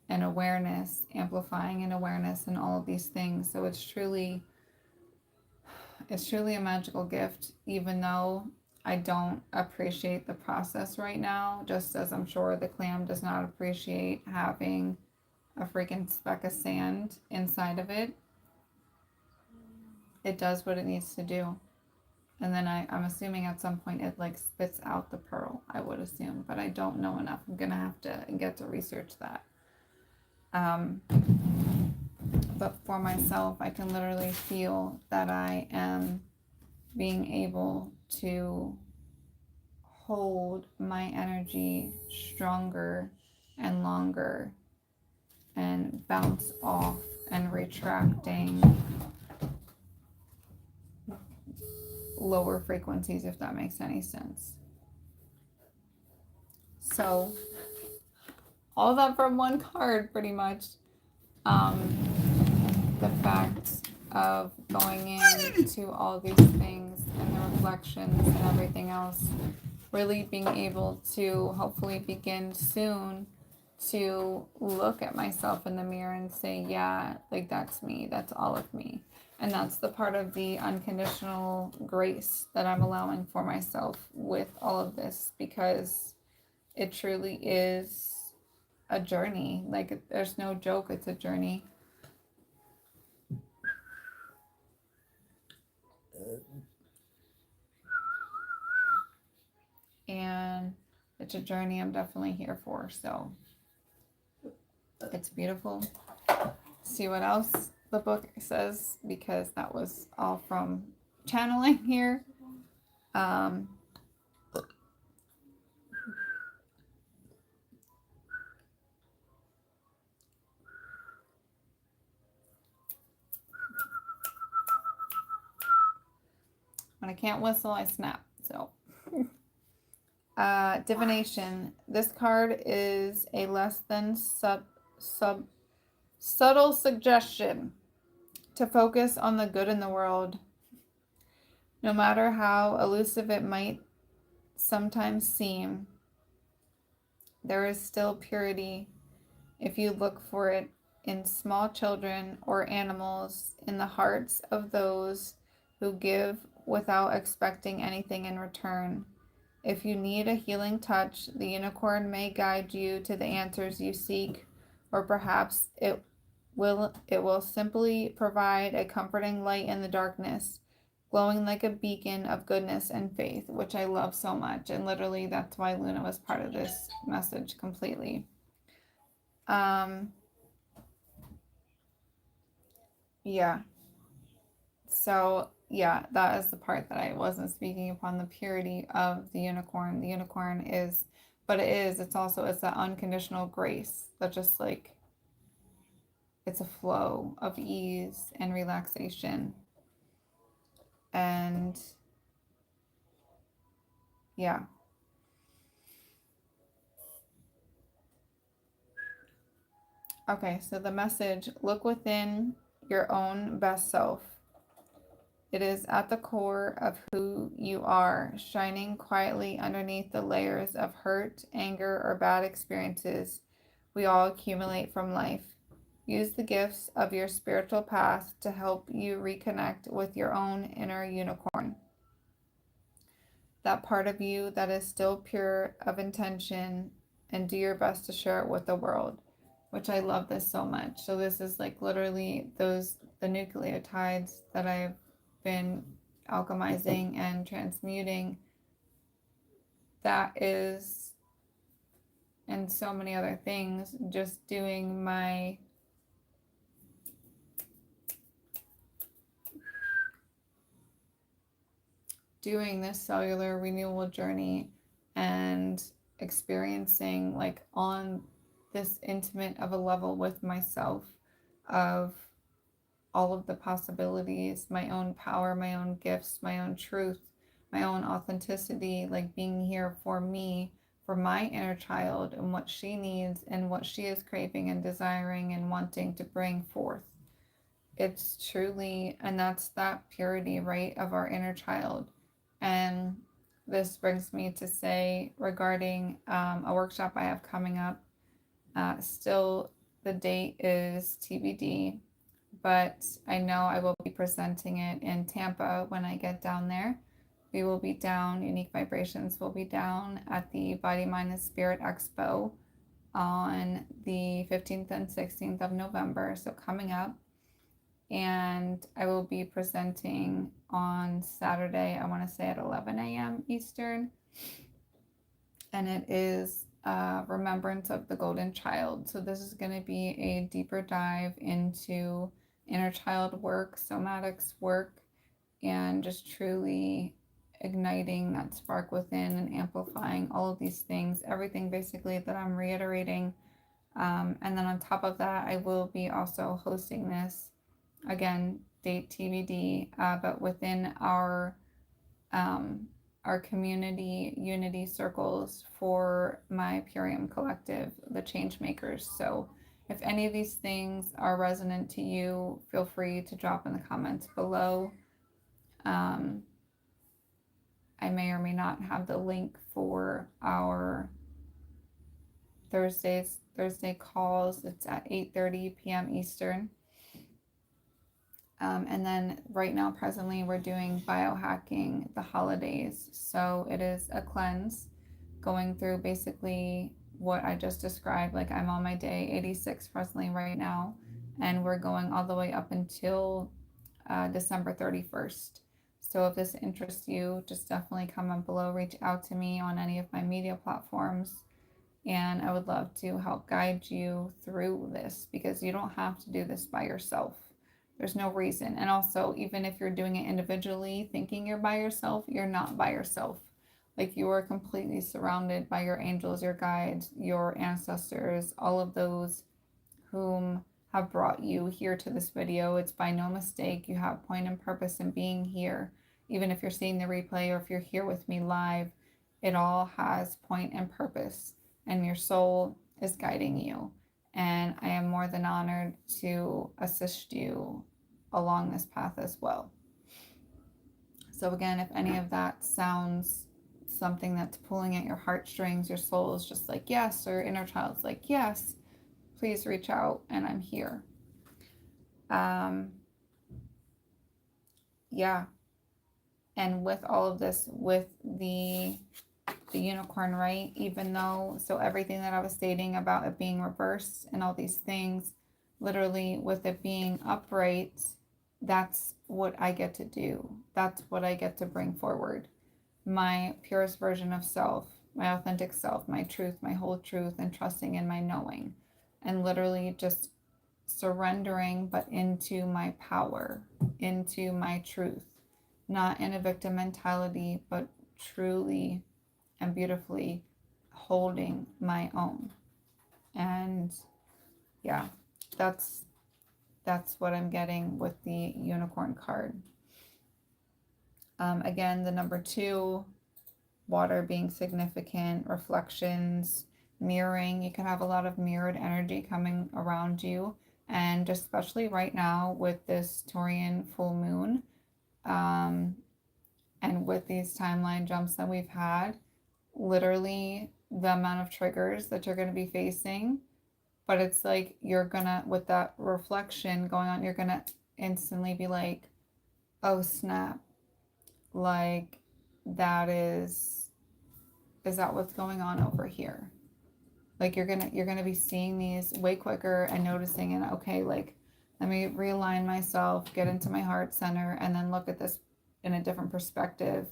[SPEAKER 1] and awareness, amplifying an awareness and all of these things. So it's truly a magical gift, even though I don't appreciate the process right now, just as I'm sure the clam does not appreciate having a freaking speck of sand inside of it. It does what it needs to do. And then I'm assuming at some point it like spits out the pearl, I would assume, but I don't know enough. I'm gonna have to get to research that. But for myself, I can literally feel that I am being able to hold my energy stronger and longer and bounce off and retracting lower frequencies, if that makes any sense. So all that from one card, pretty much. The fact of going into all these things and the reflections and everything else really being able to hopefully begin soon to look at myself in the mirror and say, yeah, like that's me, that's all of me. And that's the part of the unconditional grace that I'm allowing for myself with all of this, because it truly is a journey. Like, there's no joke, it's a journey. And it's a journey I'm definitely here for. So it's beautiful. See what else the book says, because that was all from channeling here. When I can't whistle, I snap. So divination. This card is a less than subtle suggestion to focus on the good in the world. No matter how elusive it might sometimes seem, there is still purity if you look for it in small children or animals, in the hearts of those who give without expecting anything in return. If you need a healing touch, the unicorn may guide you to the answers you seek, or perhaps it will simply provide a comforting light in the darkness, glowing like a beacon of goodness and faith, which I love so much. And literally, that's why Luna was part of this message completely. Yeah. So, yeah, that is the part that I wasn't speaking upon, the purity of the unicorn. The unicorn is, but it's also, it's that unconditional grace that just like, it's a flow of ease and relaxation. And yeah. Okay, so the message, look within your own best self. It is at the core of who you are, shining quietly underneath the layers of hurt, anger, or bad experiences we all accumulate from life. Use the gifts of your spiritual path to help you reconnect with your own inner unicorn. That part of you that is still pure of intention, and do your best to share it with the world, which I love this so much. So this is like literally the nucleotides that I've been alchemizing and transmuting. That is, and so many other things, just doing this cellular renewal journey and experiencing like on this intimate of a level with myself of all of the possibilities, my own power, my own gifts, my own truth, my own authenticity, like being here for me, for my inner child and what she needs and what she is craving and desiring and wanting to bring forth. It's truly, and that's that purity, right, of our inner child. And this brings me to say regarding a workshop I have coming up. Still, the date is TBD, but I know I will be presenting it in Tampa when I get down there. We will be down, Unique Vibrations will be down at the Body, Mind, and Spirit Expo on the 15th and 16th of November, so coming up. And I will be presenting on Saturday, I want to say at 11 a.m. Eastern. And it is Remembrance of the Golden Child. So this is going to be a deeper dive into inner child work, somatics work, and just truly igniting that spark within and amplifying all of these things, everything basically that I'm reiterating. And then on top of that, I will be also hosting this, again, date TBD, but within our community unity circles for my Purium collective, the Change Makers. So if any of these things are resonant to you, feel free to drop in the comments below. I may or may not have the link for our Thursday calls. It's at 8:30 p.m. Eastern. And then right now, presently, we're doing biohacking the holidays. So it is a cleanse going through basically what I just described. Like I'm on my day 86 presently right now, and we're going all the way up until December 31st. So if this interests you, just definitely comment below, reach out to me on any of my media platforms, and I would love to help guide you through this because you don't have to do this by yourself. There's no reason. And also, even if you're doing it individually, thinking you're by yourself, you're not by yourself. Like you are completely surrounded by your angels, your guides, your ancestors, all of those whom have brought you here to this video. It's by no mistake. You have point and purpose in being here. Even if you're seeing the replay or if you're here with me live, it all has point and purpose, and your soul is guiding you. And I am more than honored to assist you along this path as well. So again, if any of that sounds something that's pulling at your heartstrings, your soul is just like yes, or inner child's like yes, please reach out and I'm here. Yeah. And with all of this, with the unicorn, right? Even though, so everything that I was stating about it being reversed and all these things, literally with it being upright, that's what I get to do. That's what I get to bring forward. My purest version of self, my authentic self, my truth, my whole truth, and trusting in my knowing. And literally just surrendering, but into my power, into my truth. Not in a victim mentality, but truly and beautifully holding my own. And yeah, that's what I'm getting with the unicorn card. Again, the number 2, water being significant, reflections, mirroring. You can have a lot of mirrored energy coming around you. And especially right now with this Taurus full moon, and with these timeline jumps that we've had, literally the amount of triggers that you're going to be facing, but it's like you're gonna, with that reflection going on, you're gonna instantly be like, oh snap, like that is that what's going on over here? Like you're gonna be seeing these way quicker and noticing, and okay, like let me realign myself, get into my heart center, and then look at this in a different perspective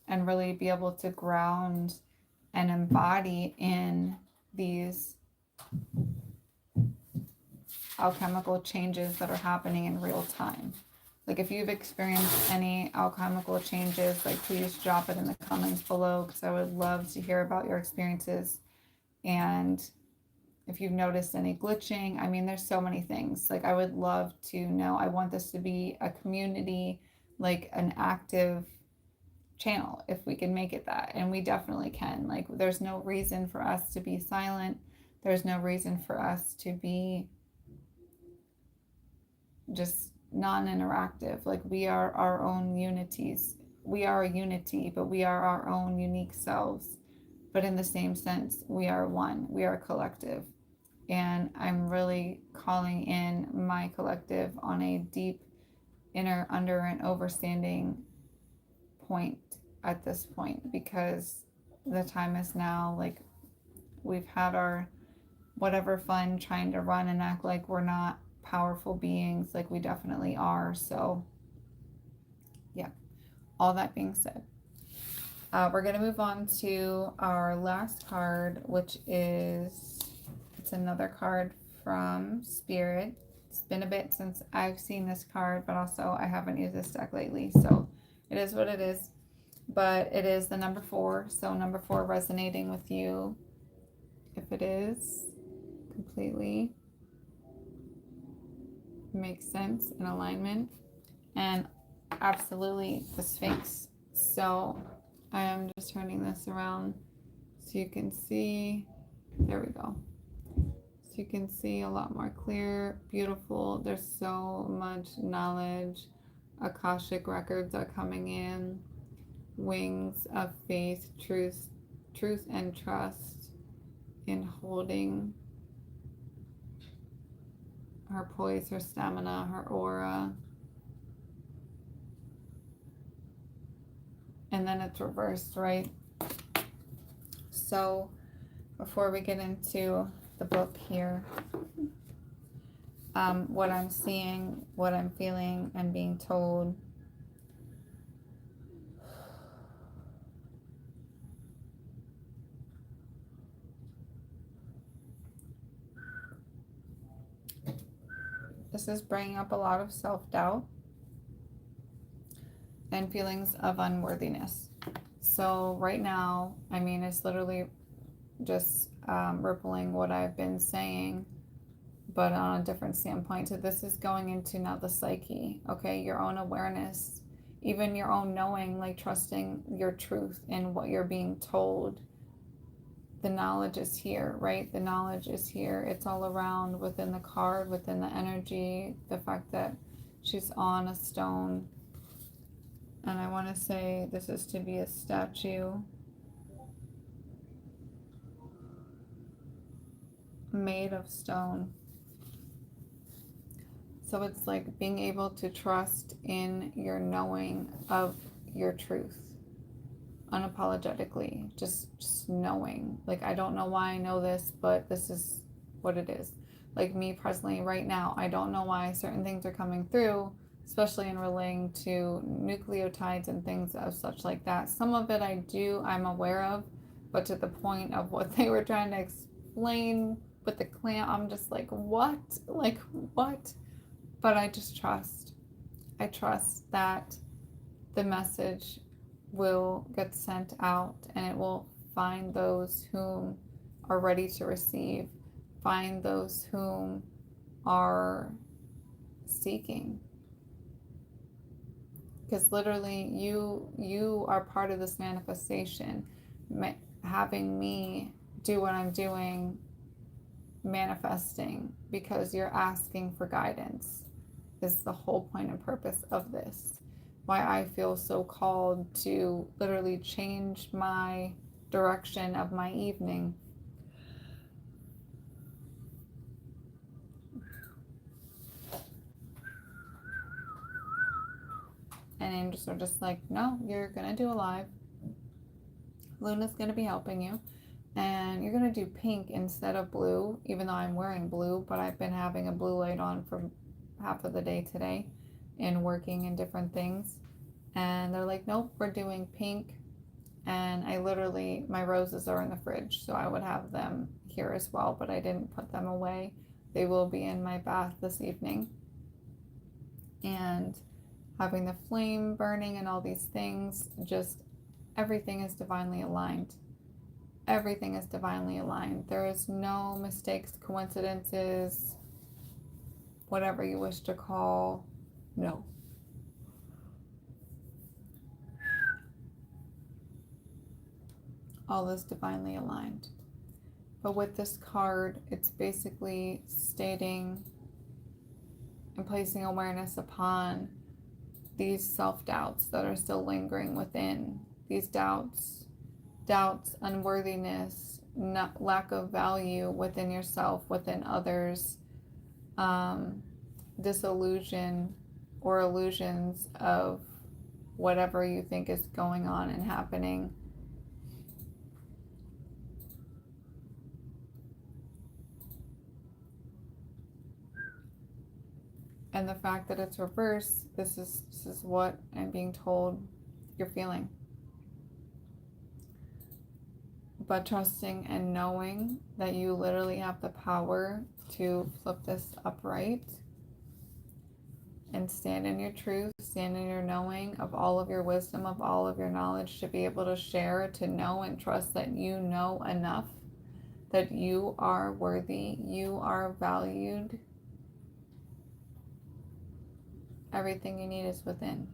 [SPEAKER 1] and really be able to ground and embody in these alchemical changes that are happening in real time. Like if you've experienced any alchemical changes, like please drop it in the comments below because I would love to hear about your experiences. And if you've noticed any glitching, I mean, there's so many things. Like I would love to know. I want this to be a community, like an active channel, if we can make it that. And we definitely can. Like there's no reason for us to be silent. There's no reason for us to be just non-interactive. Like we are our own unities. We are a unity, but we are our own unique selves. But in the same sense, we are one. We are a collective. And I'm really calling in my collective on a deep inner, under, and overstanding point at this point, because the time is now. Like we've had our whatever fun trying to run and act like we're not powerful beings, like we definitely are. So yeah, all that being said, we're going to move on to our last card, which is, it's another card from Spirit. It's been a bit since I've seen this card, but also I haven't used this deck lately, so it is what it is. But it is the number 4, so number 4 resonating with you. If it is, completely makes sense in alignment. And absolutely the Sphinx. So I am just turning this around so you can see. There we go. So you can see a lot more clear, beautiful. There's so much knowledge. Akashic records are coming in. wings of faith, truth and trust in holding her poise, her stamina, her aura. And then it's reversed, right? So before we get into the book here, what I'm seeing, what I'm feeling, and being told. This is bringing up a lot of self-doubt and feelings of unworthiness. So right now, I mean, it's literally just rippling what I've been saying, but on a different standpoint. So this is going into now the psyche, okay? Your own awareness, even your own knowing, like trusting your truth in what you're being told. The knowledge is here, right? The knowledge is here. It's all around within the card, within the energy, the fact that she's on a stone. And I want to say this is to be a statue made of stone. So it's like being able to trust in your knowing of your truth unapologetically, just knowing. Like, I don't know why I know this, but this is what it is. Like me presently right now, I don't know why certain things are coming through, especially in relating to nucleotides and things of such like that. Some of it I'm aware of, but to the point of what they were trying to explain with the clamp, I'm just like, what? Like, what? But I just trust. I trust that the message will get sent out and it will find those whom are ready to receive, find those whom are seeking. Because literally you are part of this manifestation. Having me do what I'm doing, manifesting, because you're asking for guidance is the whole point and purpose of this. Why I feel so called to literally change my direction of my evening. And angels are just like, no, you're gonna do a live. Luna's gonna be helping you. And you're gonna do pink instead of blue, even though I'm wearing blue, but I've been having a blue light on for half of the day today and working in different things. And they're like, nope, we're doing pink. And I literally, my roses are in the fridge, so I would have them here as well, but I didn't put them away. They will be in my bath this evening. And having the flame burning and all these things, just everything is divinely aligned. Everything is divinely aligned. There is no mistakes, coincidences, whatever you wish to call. No. All is divinely aligned. But with this card, it's basically stating and placing awareness upon these self-doubts that are still lingering within. These doubts, unworthiness, lack of value within yourself, within others, disillusion or illusions of whatever you think is going on and happening. And the fact that it's reversed, this is what I'm being told you're feeling. But trusting and knowing that you literally have the power to flip this upright and stand in your truth, stand in your knowing of all of your wisdom, of all of your knowledge, to be able to share, to know and trust that you know enough, that you are worthy, you are valued. Everything you need is within.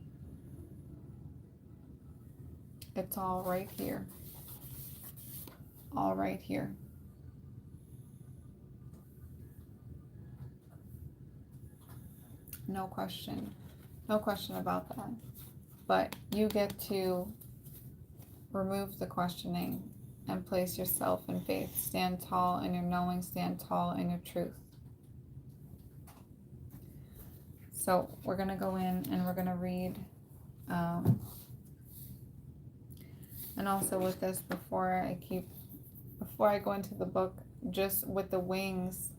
[SPEAKER 1] It's all right here. All right here. No question. No question about that. But you get to remove the questioning and place yourself in faith. Stand tall in your knowing, stand tall in your truth. So we're going to go in and we're going to read. And also with this, before I go into the book, just with the wings,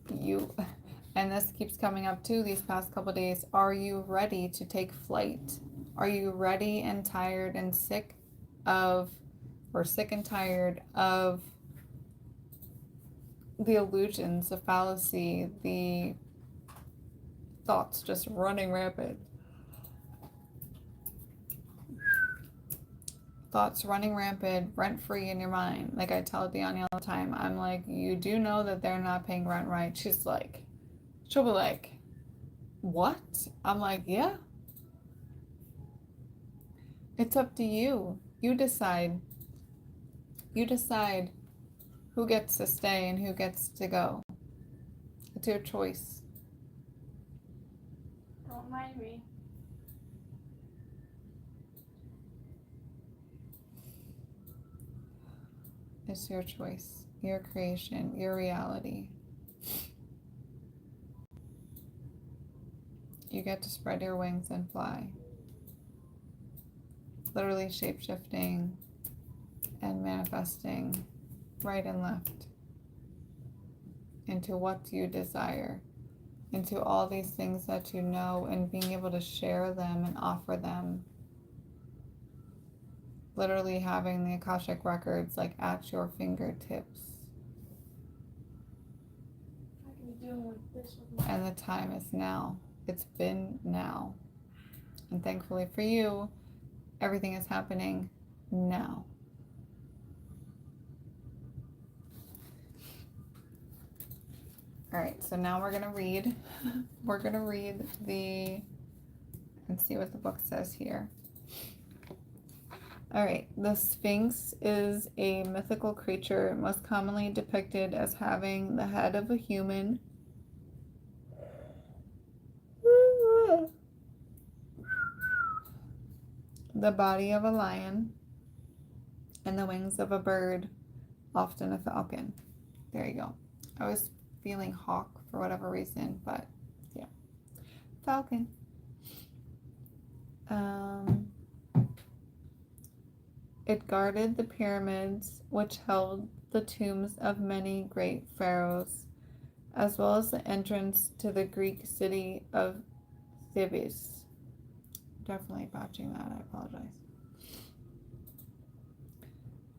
[SPEAKER 1] and this keeps coming up too these past couple days, are you ready to take flight? Are you ready and tired and sick and tired of the illusions, the fallacy, the thoughts just running rampant? Thoughts running rampant, rent-free in your mind. Like I tell Deani all the time, I'm like, you do know that they're not paying rent, right? She'll be like, what? I'm like, yeah. It's up to you. You decide. You decide who gets to stay and who gets to go. It's your choice.
[SPEAKER 3] Don't mind me.
[SPEAKER 1] It's your choice, your creation, your reality. You get to spread your wings and fly. Literally shape-shifting and manifesting right and left into what you desire, into all these things that you know, and being able to share them and offer them. Literally having the Akashic records like at your fingertips.
[SPEAKER 3] I can be doing like this with my...
[SPEAKER 1] And the time is now. It's been now. And thankfully for you, everything is happening now. All right, so now we're going to read. We're going to read and see what the book says here. All right, the Sphinx is a mythical creature most commonly depicted as having the head of a human, the body of a lion, and the wings of a bird, often a falcon. There you go. I was feeling hawk for whatever reason, but yeah. Falcon. It guarded the pyramids, which held the tombs of many great pharaohs, as well as the entrance to the Greek city of Thebes. Definitely botching that, I apologize.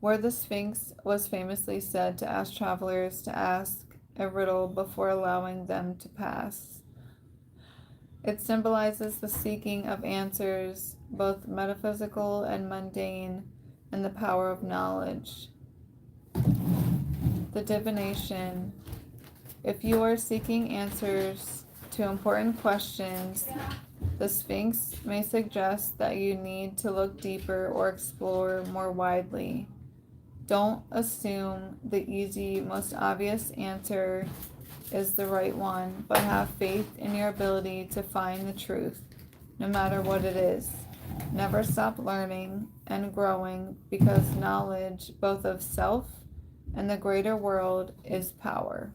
[SPEAKER 1] Where the Sphinx was famously said to ask travelers to ask a riddle before allowing them to pass. It symbolizes the seeking of answers, both metaphysical and mundane, and the power of knowledge. The divination. If you are seeking answers to important questions, the Sphinx may suggest that you need to look deeper or explore more widely. Don't assume the easy, most obvious answer is the right one, but have faith in your ability to find the truth, no matter what it is. Never stop learning and growing, because knowledge, both of self and the greater world, is power.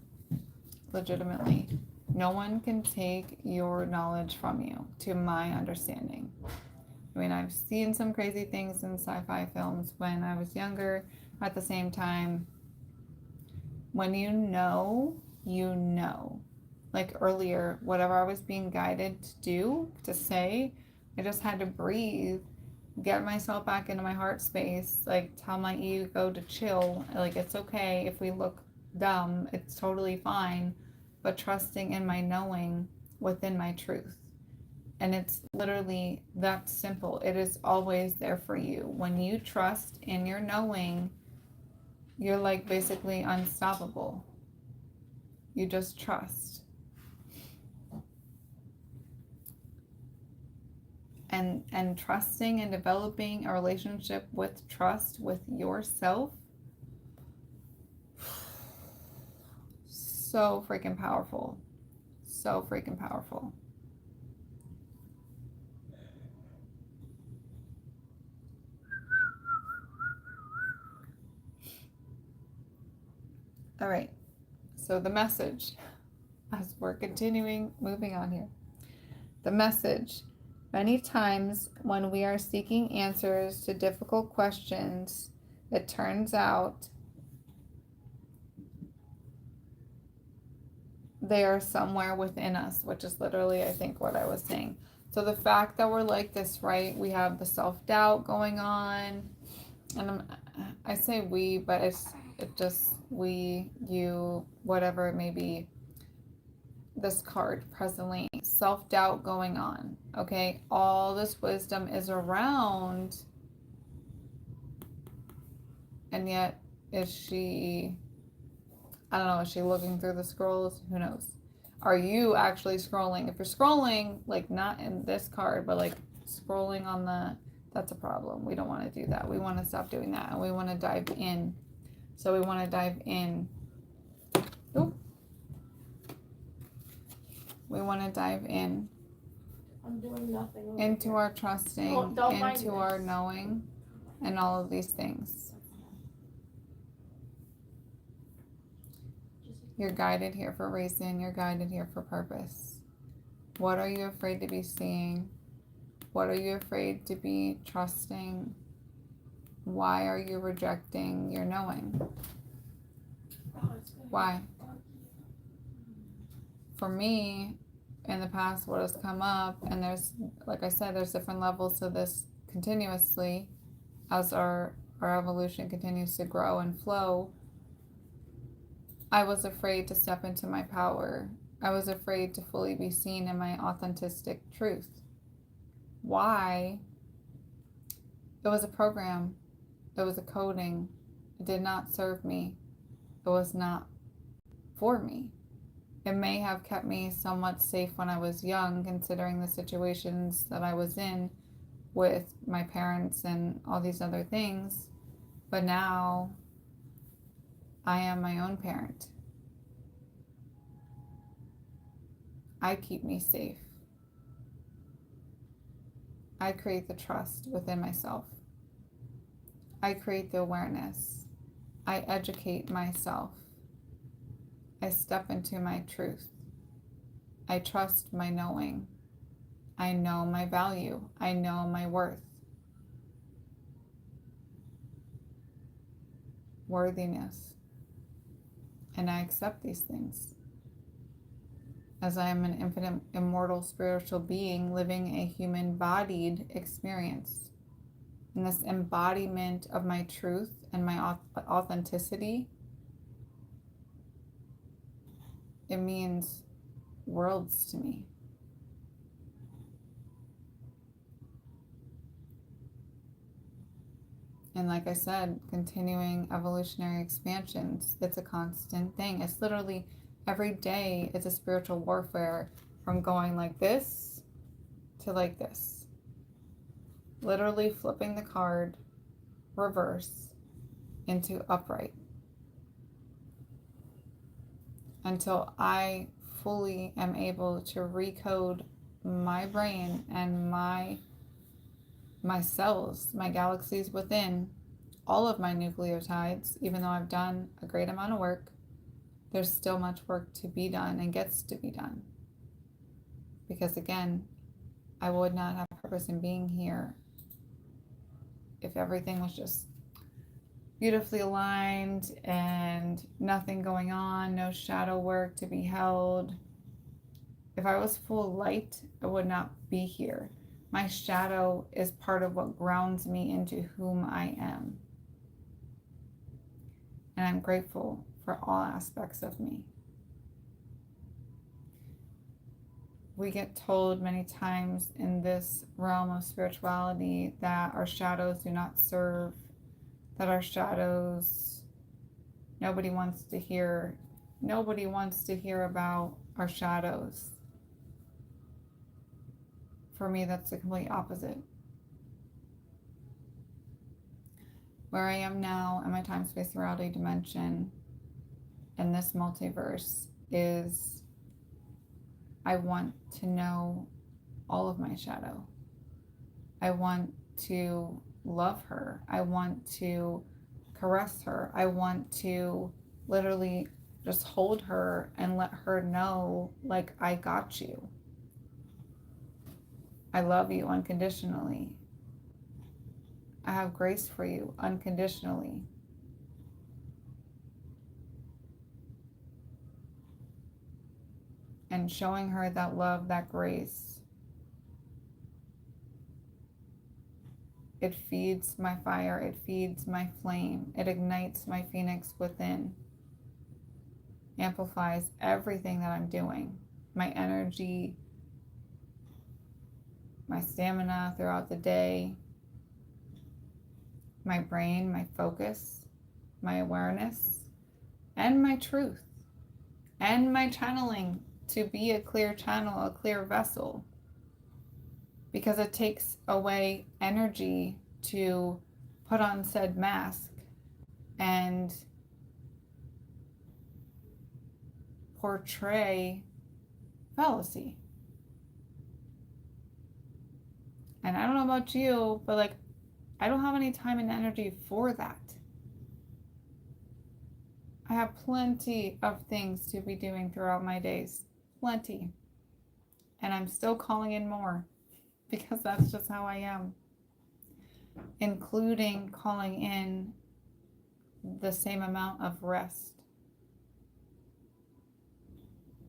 [SPEAKER 1] Legitimately. No one can take your knowledge from you, to my understanding. I mean, I've seen some crazy things in sci-fi films when I was younger. At the same time, when you know, you know. Like earlier, whatever I was being guided to do, to say, I just had to breathe, get myself back into my heart space, like tell my ego to chill. Like, it's okay if we look dumb, it's totally fine, but trusting in my knowing within my truth. And it's literally that simple. It is always there for you. When you trust in your knowing, you're like basically unstoppable. You just trust. And trusting and developing a relationship with trust with yourself, so freaking powerful. So freaking powerful. All right. So the message, as we're continuing moving on here, the message. Many times when we are seeking answers to difficult questions, it turns out they are somewhere within us, which is literally, I think, what I was saying. So the fact that we're like this, right? We have the self-doubt going on, and I say we, but it just we, you, whatever it may be. This card presently, self-doubt going on. Okay, all this wisdom is around, and yet is she, I don't know, is she looking through the scrolls? Who knows? Are you actually scrolling? If you're scrolling, like not in this card, but like scrolling on that's a problem. We don't want to do that. We want to stop doing that, and we want to dive in. So we want to dive in. Oop. We want to dive in.
[SPEAKER 3] I'm doing nothing.
[SPEAKER 1] Into our trusting,
[SPEAKER 3] Don't mind
[SPEAKER 1] into
[SPEAKER 3] this.
[SPEAKER 1] our knowing, and all of these things. You're guided here for a reason. You're guided here for purpose. What are you afraid to be seeing? What are you afraid to be trusting? Why are you rejecting your knowing? Why? For me, in the past, what has come up, and there's, like I said, there's different levels to this continuously as our evolution continues to grow and flow. I was afraid to step into my power. I was afraid to fully be seen in my authentic truth. Why? It was a program. It was a coding. It did not serve me. It was not for me. It may have kept me somewhat safe when I was young, considering the situations that I was in with my parents and all these other things. But now I am my own parent. I keep me safe. I create the trust within myself. I create the awareness. I educate myself. I step into my truth. I trust my knowing. I know my value. I know my worth. Worthiness. And I accept these things. As I am an infinite, immortal, spiritual being living a human-bodied experience. And this embodiment of my truth and my authenticity, it means worlds to me. And like I said, continuing evolutionary expansions, it's a constant thing. It's literally every day, it's a spiritual warfare from going like this to like this. Literally flipping the card reverse into upright. Until I fully am able to recode my brain and my cells, my galaxies within, all of my nucleotides. Even though I've done a great amount of work, there's still much work to be done and gets to be done. Because again, I would not have purpose in being here if everything was just beautifully aligned and nothing going on, no shadow work to be held. If I was full of light, I would not be here. My shadow is part of what grounds me into whom I am. And I'm grateful for all aspects of me. We get told many times in this realm of spirituality that our shadows do not serve, that our shadows, nobody wants to hear about our shadows. For me, that's the complete opposite. Where I am now in my time, space, reality dimension, in this multiverse, is I want to know all of my shadow. I want to love her. I want to caress her. I want to literally just hold her and let her know, like, I got you. I love you unconditionally. I have grace for you unconditionally. And showing her that love, that grace, it feeds my fire, it feeds my flame, it ignites my phoenix within, amplifies everything that I'm doing, my energy, my stamina throughout the day, my brain, my focus, my awareness, and my truth, and my channeling to be a clear channel, a clear vessel. Because it takes away energy to put on said mask and portray fallacy. And I don't know about you, but like, I don't have any time and energy for that. I have plenty of things to be doing throughout my days. Plenty. And I'm still calling in more because that's just how I am. Including calling in the same amount of rest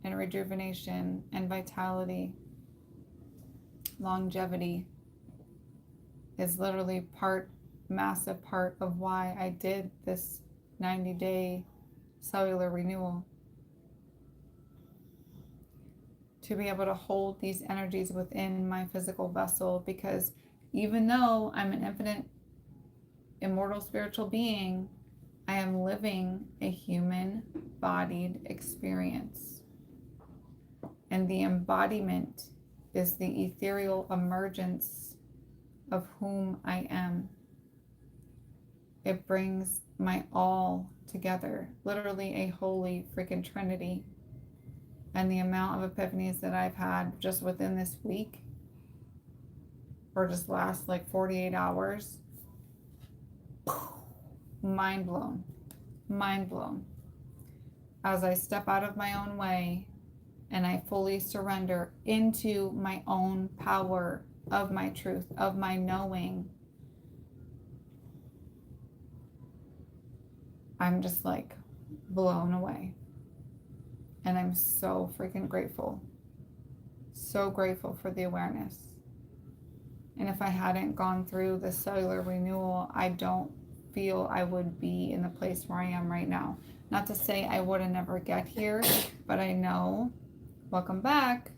[SPEAKER 1] and rejuvenation and vitality. Longevity is literally massive part of why I did this 90-day cellular renewal. To be able to hold these energies within my physical vessel, because even though I'm an infinite, immortal spiritual being, I am living a human-bodied experience. And the embodiment is the ethereal emergence of whom I am. It brings my all together, literally a holy freaking trinity. And the amount of epiphanies that I've had just within this week, or just last like 48 hours, mind blown, mind blown. As I step out of my own way and I fully surrender into my own power of my truth, of my knowing, I'm just like blown away. And I'm so freaking grateful. So grateful for the awareness. And if I hadn't gone through the cellular renewal, I don't feel I would be in the place where I am right now. Not to say I would have never get here, but I know. Welcome back.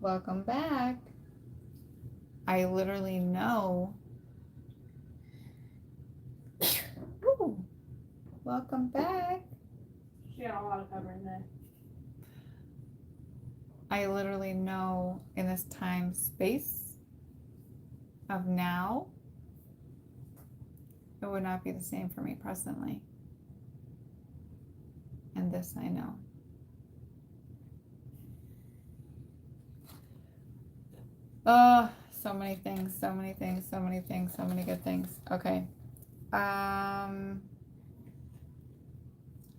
[SPEAKER 1] Welcome back. I literally know. Ooh, welcome back.
[SPEAKER 3] She got a lot of cover in there.
[SPEAKER 1] I literally know in this time space of now, it would not be the same for me presently. And this I know. Oh, so many things, so many things, so many things, so many good things. Okay.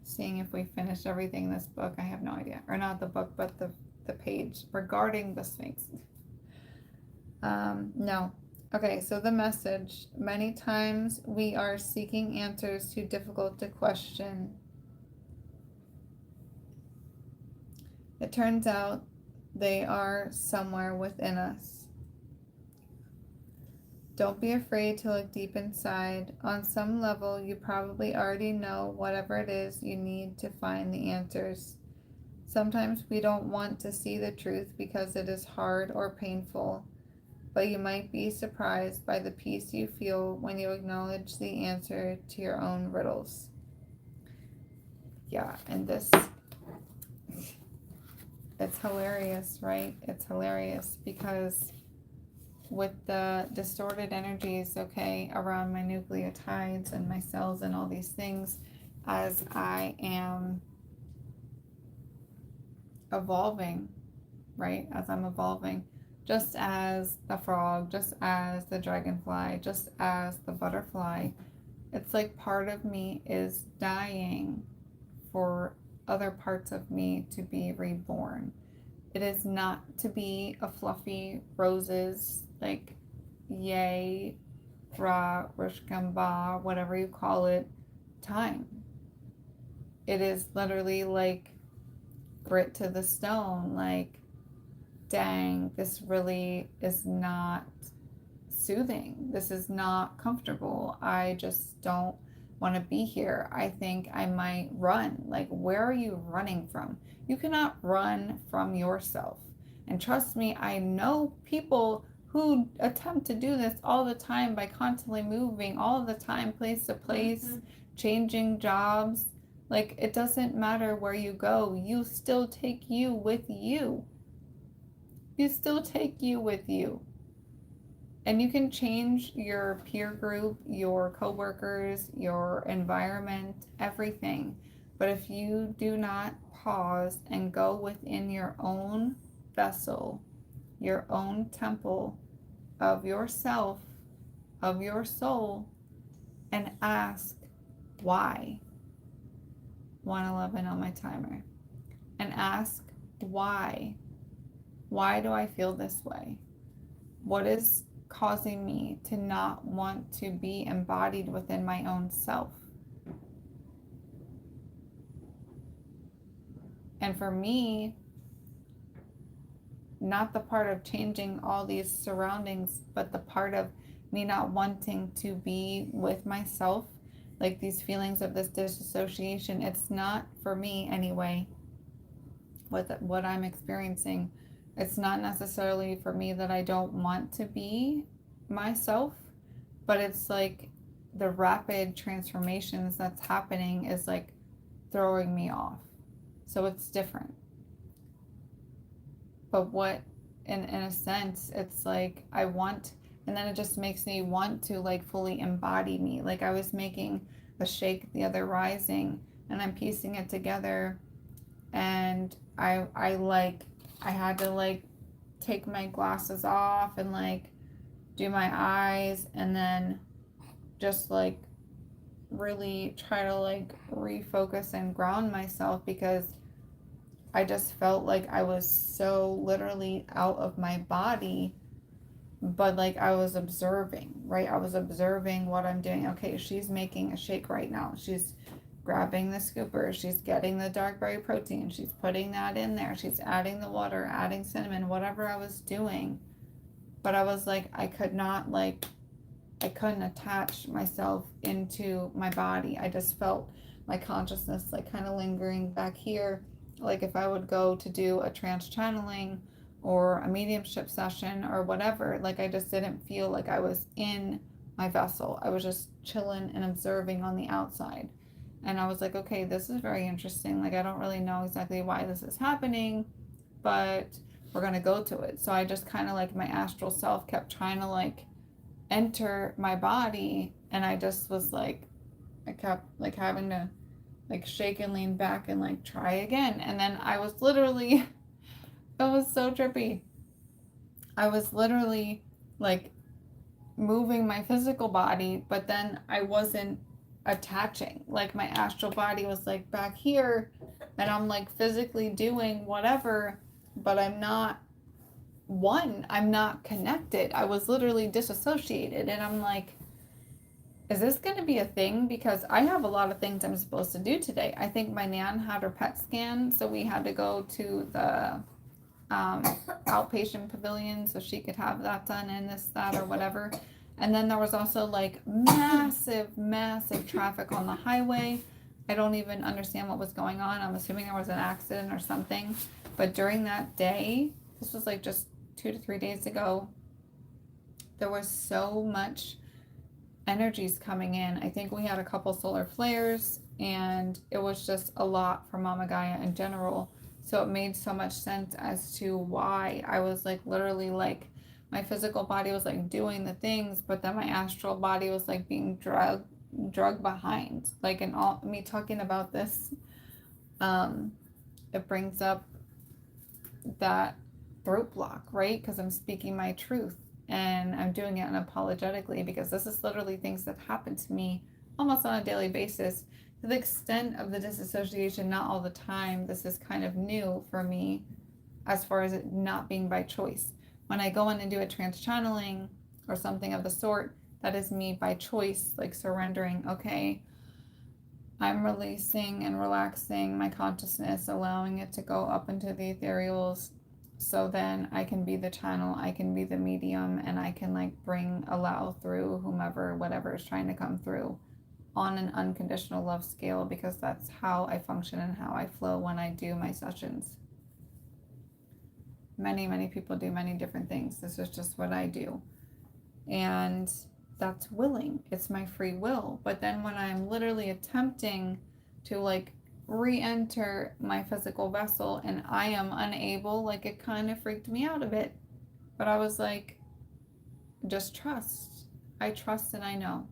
[SPEAKER 1] Seeing if we finished everything in this book. I have no idea. Or not the book, but the page regarding the Sphinx. No. Okay, so the message. Many times we are seeking answers too difficult to question. It turns out they are somewhere within us. Don't be afraid to look deep inside. On some level, you probably already know whatever it is you need to find the answers. Sometimes we don't want to see the truth because it is hard or painful, but you might be surprised by the peace you feel when you acknowledge the answer to your own riddles. Yeah, and this, it's hilarious, right? It's hilarious because with the distorted energies, okay, around my nucleotides and my cells and all these things, as I am evolving, right? As I'm evolving, just as the frog, just as the dragonfly, just as the butterfly, It's like part of me is dying for other parts of me to be reborn. It is not to be a fluffy roses, like yay, ra, rishkamba, whatever you call it, time. It is literally like grit to the stone, like, dang, this really is not soothing. This is not comfortable. I just don't want to be here. I think I might run. Like, where are you running from? You cannot run from yourself. And trust me, I know people who attempt to do this all the time by constantly moving all the time, place to place, changing jobs. Like, it doesn't matter where you go, you still take you with you. You still take you with you. And you can change your peer group, your coworkers, your environment, everything. But if you do not pause and go within your own vessel, your own temple of yourself, of your soul, and ask why. 111 on my timer. And ask why. Why do I feel this way? What is causing me to not want to be embodied within my own self? And for me, not the part of changing all these surroundings, but the part of me not wanting to be with myself, like these feelings of this dissociation. It's not for me anyway, what I'm experiencing. It's not necessarily for me that I don't want to be myself, but it's like the rapid transformations that's happening is like throwing me off. So it's different. But what, in a sense, it's like I want, and then it just makes me want to like fully embody me. Like I was making a shake the other rising and I'm piecing it together, and I had to like take my glasses off and like do my eyes and then just like really try to like refocus and ground myself, because I just felt like I was so literally out of my body. But like I was observing, right? I was observing what I'm doing. Okay, she's making a shake right now. She's grabbing the scooper, she's getting the dark berry protein, she's putting that in there, she's adding the water, adding cinnamon, whatever I was doing. But I was like, I couldn't attach myself into my body. I just felt my consciousness like kind of lingering back here. Like if I would go to do a trance channeling or a mediumship session or whatever, like I just didn't feel like I was in my vessel. I was just chilling and observing on the outside. And I was like, okay, this is very interesting. Like, I don't really know exactly why this is happening, but we're going to go to it. So I just kind of like my astral self kept trying to like enter my body. And I just was like, I kept like having to like shake and lean back and like try again. And then I was literally, it was so trippy. I was literally like moving my physical body, but then I wasn't attaching. Like my astral body was like back here and I'm like physically doing whatever, but I'm not connected. I was literally disassociated, and I'm like, is this going to be a thing? Because I have a lot of things I'm supposed to do today. I think my nan had her PET scan, so we had to go to the outpatient pavilion so she could have that done and this, that, or whatever. And then there was also like massive traffic on the highway. I don't even understand what was going on. I'm assuming there was an accident or something. But during that day, this was like just 2 to 3 days ago, there was so much energies coming in. I think we had a couple solar flares, and it was just a lot for Mama Gaia in general. So it made so much sense as to why I was like literally like my physical body was like doing the things, but then my astral body was like being drugged behind. Like, in all me talking about this, it brings up that throat block, right? Because I'm speaking my truth and I'm doing it unapologetically, because this is literally things that happen to me almost on a daily basis. To the extent of the disassociation, not all the time. This is kind of new for me as far as it not being by choice. When I go in and do a trance channeling or something of the sort, that is me by choice, like surrendering, okay, I'm releasing and relaxing my consciousness, allowing it to go up into the ethereals, so then I can be the channel, I can be the medium, and I can like allow through whomever, whatever is trying to come through on an unconditional love scale, because that's how I function and how I flow when I do my sessions. Many people do many different things. This is just what I do. And that's willing. It's my free will. But then when I'm literally attempting to like re-enter my physical vessel and I am unable, like it kind of freaked me out a bit. But I was like, just trust. I trust and I know.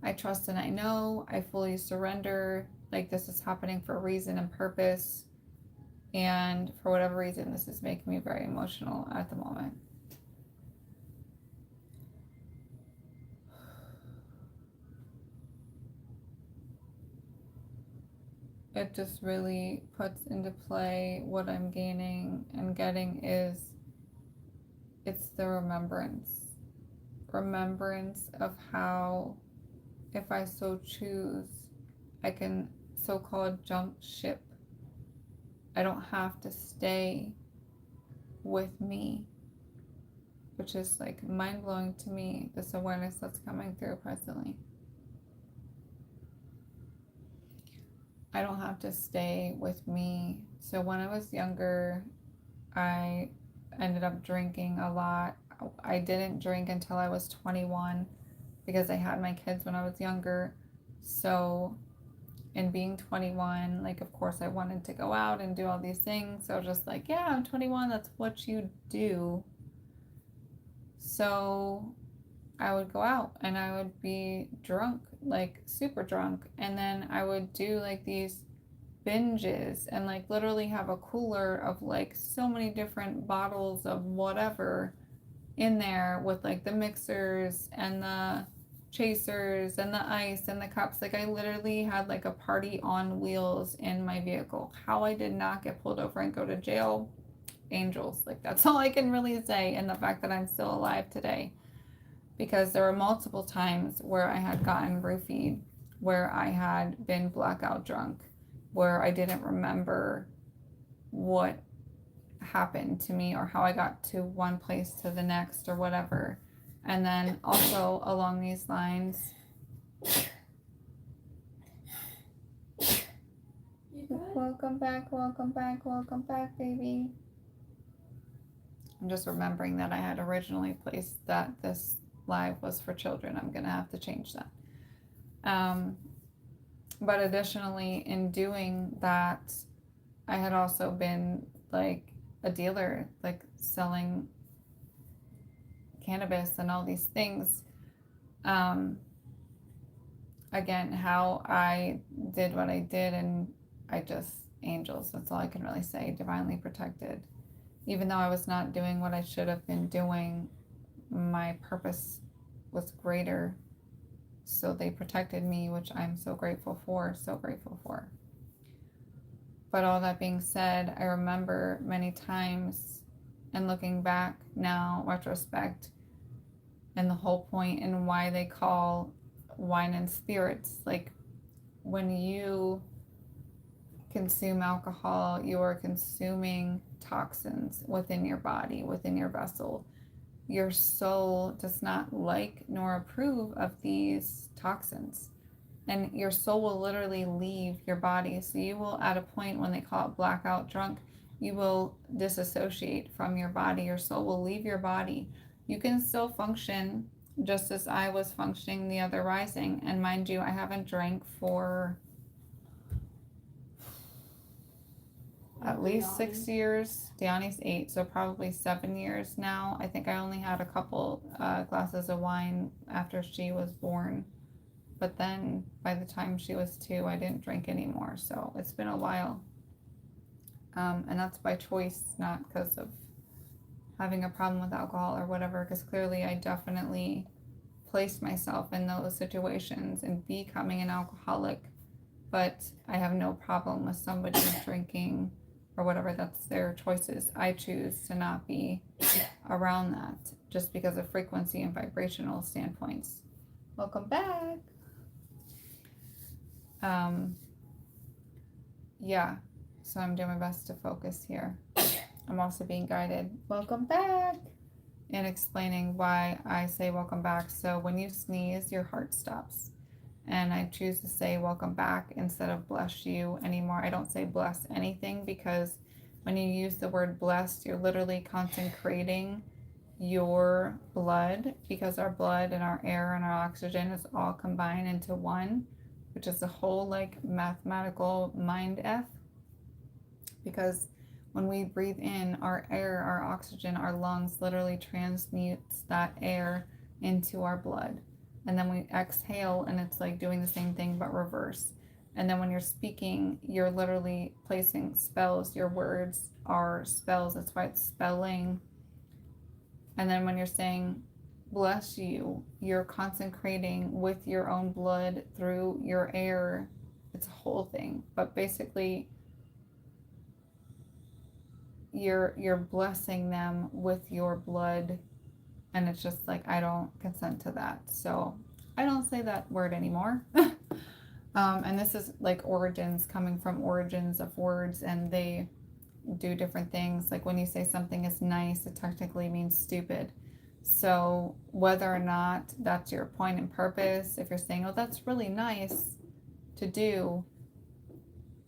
[SPEAKER 1] I trust and I know. I fully surrender. Like this is happening for a reason and purpose. And for whatever reason, this is making me very emotional at the moment. It just really puts into play what I'm gaining and getting is it's the remembrance of how, if I so choose, I can so-called jump ship. I don't have to stay with me, which is like mind-blowing to me, this awareness that's coming through presently. I don't have to stay with me. So when I was younger, I ended up drinking a lot. I didn't drink until I was 21 because I had my kids when I was younger. So in being 21, like of course I wanted to go out and do all these things. So I was just like, yeah, I'm 21, that's what you do. So I would go out and I would be drunk, like super drunk. And then I would do like these binges and like literally have a cooler of like so many different bottles of whatever in there with like the mixers and the chasers and the ice and the cups. Like I literally had like a party on wheels in my vehicle. How I did not get pulled over and go to jail, angels. Like that's all I can really say. And the fact that I'm still alive today, because there were multiple times where I had gotten roofied, where I had been blackout drunk, where I didn't remember what happened to me or how I got to one place to the next or whatever. And then also along these lines, welcome back, baby. I'm just remembering that I had originally placed that this live was for children. I'm gonna have to change that. But additionally, in doing that, I had also been like a dealer, like selling cannabis and all these things. Again, how I did what I did, and I just, angels, that's all I can really say, divinely protected. Even though I was not doing what I should have been doing, my purpose was greater. So they protected me, which I'm so grateful for, But all that being said, I remember many times, and looking back now, retrospect, and the whole point and why they call wine and spirits, like when you consume alcohol, you are consuming toxins within your body, within your vessel. Your soul does not like nor approve of these toxins. And your soul will literally leave your body. So you will, at a point when they call it blackout drunk, you will disassociate from your body. Your soul will leave your body. You can still function just as I was functioning the other rising. And mind you, I haven't drank for at least 6 years. Diani's 8, so probably 7 years now. I think I only had a couple glasses of wine after she was born. But then by the time she was 2, I didn't drink anymore. So it's been a while. And that's by choice, not because of having a problem with alcohol or whatever, because clearly I definitely placed myself in those situations and becoming an alcoholic, but I have no problem with somebody drinking or whatever. That's their choices. I choose to not be around that just because of frequency and vibrational standpoints. Welcome back. Yeah, so I'm doing my best to focus here. I'm also being guided. Welcome back. And explaining why I say welcome back. So when you sneeze, your heart stops. And I choose to say welcome back instead of bless you anymore. I don't say bless anything because when you use the word blessed, you're literally consecrating your blood, because our blood and our air and our oxygen is all combined into one, which is a whole like mathematical mind F. Because when we breathe in our air, our oxygen, our lungs literally transmutes that air into our blood. And then we exhale and it's like doing the same thing but reverse. And then when you're speaking, you're literally placing spells. Your words are spells. That's why it's spelling. And then when you're saying bless you, you're consecrating with your own blood through your air. It's a whole thing. But basically, you're blessing them with your blood, and it's just like, I don't consent to that, so I don't say that word anymore. And this is like origins, coming from origins of words, and they do different things. Like when you say something is nice, it technically means stupid. So whether or not that's your point and purpose, if you're saying, oh, that's really nice to do,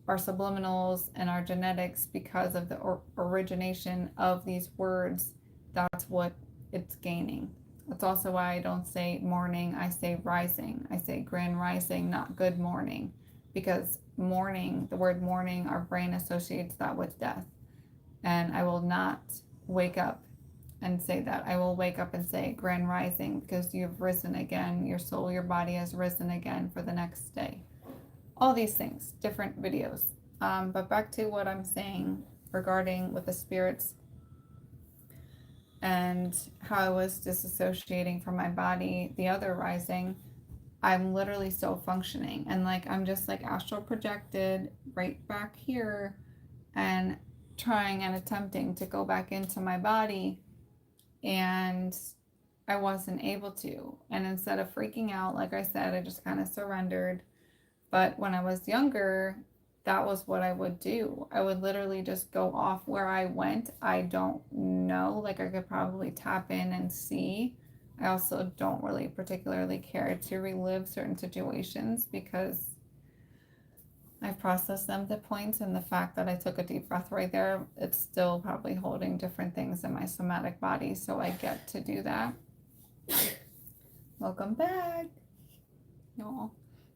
[SPEAKER 1] our subliminals and our genetics, because of the origination of these words, that's what it's gaining. That's also why I don't say morning, I say rising. I say grand rising, not good morning. Because morning, the word morning, our brain associates that with death. And I will not wake up and say that. I will wake up and say grand rising, because you've risen again. Your soul, your body has risen again for the next day. All these things, different videos. But back to what I'm saying regarding with the spirits and how I was disassociating from my body, the other rising, I'm literally still functioning. And like, I'm just like astral projected right back here and trying and attempting to go back into my body. And I wasn't able to. And instead of freaking out, like I said, I just kind of surrendered. But when I was younger, that was what I would do. I would literally just go off. Where I went, I don't know. Like, I could probably tap in and see. I also don't really particularly care to relive certain situations because I've processed them to points, and the fact that I took a deep breath right there, it's still probably holding different things in my somatic body, so I get to do that. Welcome back. Y'all.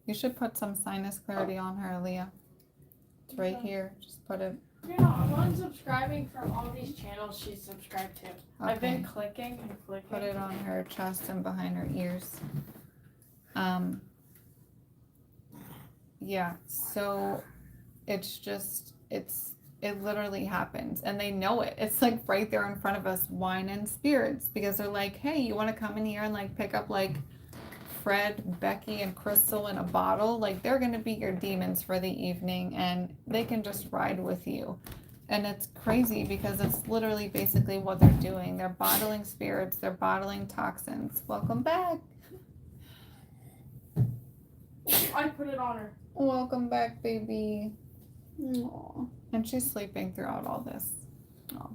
[SPEAKER 1] You should put some sinus clarity on her, Leah. It's right here. Just put it.
[SPEAKER 3] Yeah, I'm unsubscribing from all these channels she's subscribed to. Okay. I've been clicking and clicking.
[SPEAKER 1] Put it on her chest and behind her ears. Yeah, so it's just, it literally happens, and they know it. It's like right there in front of us, wine and spirits, because they're like, hey, you want to come in here and like pick up like Fred, Becky, and Crystal in a bottle? Like, they're going to be your demons for the evening, and they can just ride with you. And it's crazy because it's literally basically what they're doing. They're bottling spirits, they're bottling toxins. Welcome back.
[SPEAKER 3] I put it on her.
[SPEAKER 1] Welcome back, baby. Aww. And she's sleeping throughout all this. Oh.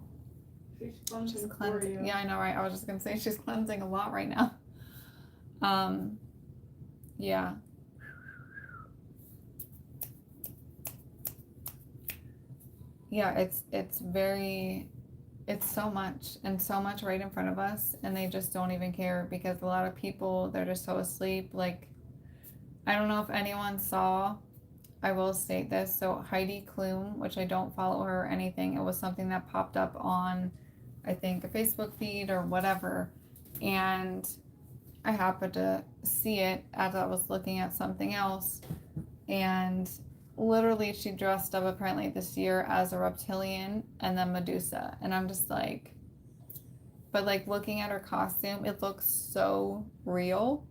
[SPEAKER 3] She's cleansing for you.
[SPEAKER 1] Yeah, I know, right? I was just gonna say she's cleansing a lot right now. Yeah. Yeah, it's so much, and so much right in front of us, and they just don't even care, because a lot of people, they're just so asleep. Like, I don't know if anyone saw, I will state this, so Heidi Klum, which I don't follow her or anything, it was something that popped up on, I think, a Facebook feed or whatever, and I happened to see it as I was looking at something else, and literally she dressed up apparently this year as a reptilian and then Medusa, and I'm just like, but like looking at her costume, it looks so real.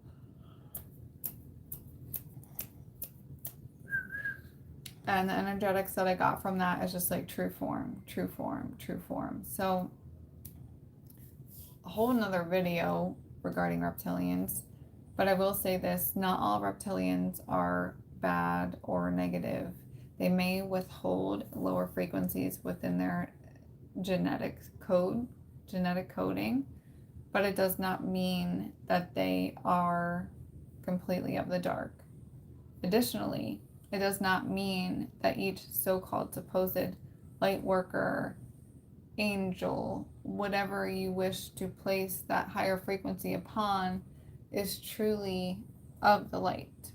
[SPEAKER 1] And the energetics that I got from that is just like true form, true form, true form. So a whole nother video regarding reptilians. But I will say this, not all reptilians are bad or negative. They may withhold lower frequencies within their genetic coding, but it does not mean that they are completely of the dark. Additionally, it does not mean that each so-called supposed light worker, angel, whatever you wish to place that higher frequency upon, is truly of the light.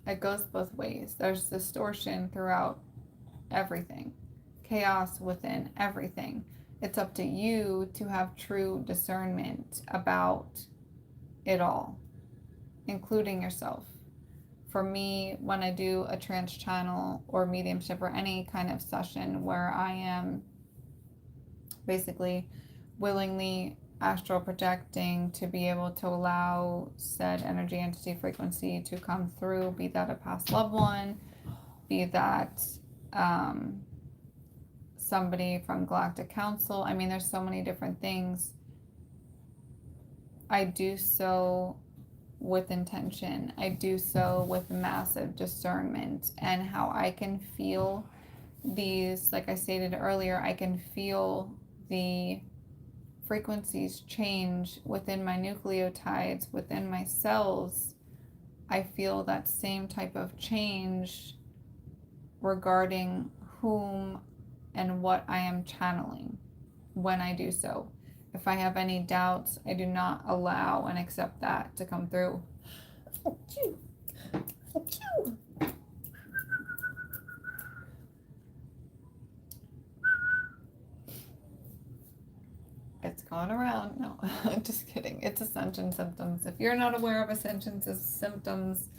[SPEAKER 1] It goes both ways. There's distortion throughout everything, chaos within everything. It's up to you to have true discernment about it all, including yourself. For me, when I do a trance channel or mediumship or any kind of session where I am basically willingly astral projecting to be able to allow said energy, entity, frequency to come through, be that a past loved one, be that somebody from Galactic Council. I mean, there's so many different things. I do so with intention. I do so with massive discernment, and how I can feel these, like I stated earlier, I can feel the frequencies change within my nucleotides, within my cells. I feel that same type of change regarding whom and what I am channeling when I do so. If I have any doubts, I do not allow and accept that to come through. It's going around. No, just kidding. It's Ascension symptoms. If you're not aware of Ascension symptoms,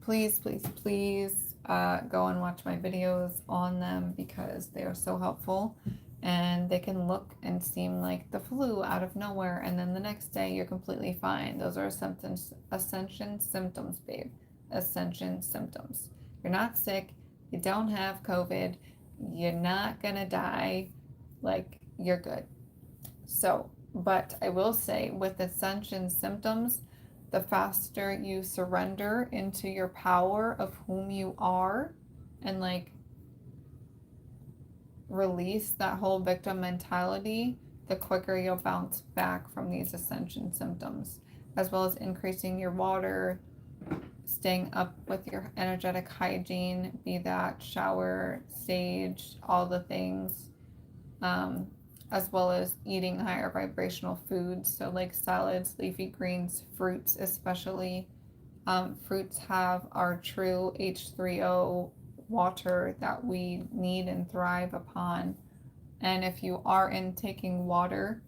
[SPEAKER 1] please, please, please go and watch my videos on them, because they are so helpful. And they can look and seem like the flu out of nowhere, and then the next day you're completely fine. Those are Ascension symptoms, babe. Ascension symptoms. You're not sick. You don't have COVID. You're not gonna die. Like, you're good. So, but I will say, with Ascension symptoms, the faster you surrender into your power of whom you are, and like release that whole victim mentality, the quicker you'll bounce back from these Ascension symptoms, as well as increasing your water, staying up with your energetic hygiene, be that shower, sage, all the things, as well as eating higher vibrational foods, so like salads, leafy greens, fruits especially. Fruits have our true H3O water that we need and thrive upon. And if you are intaking water,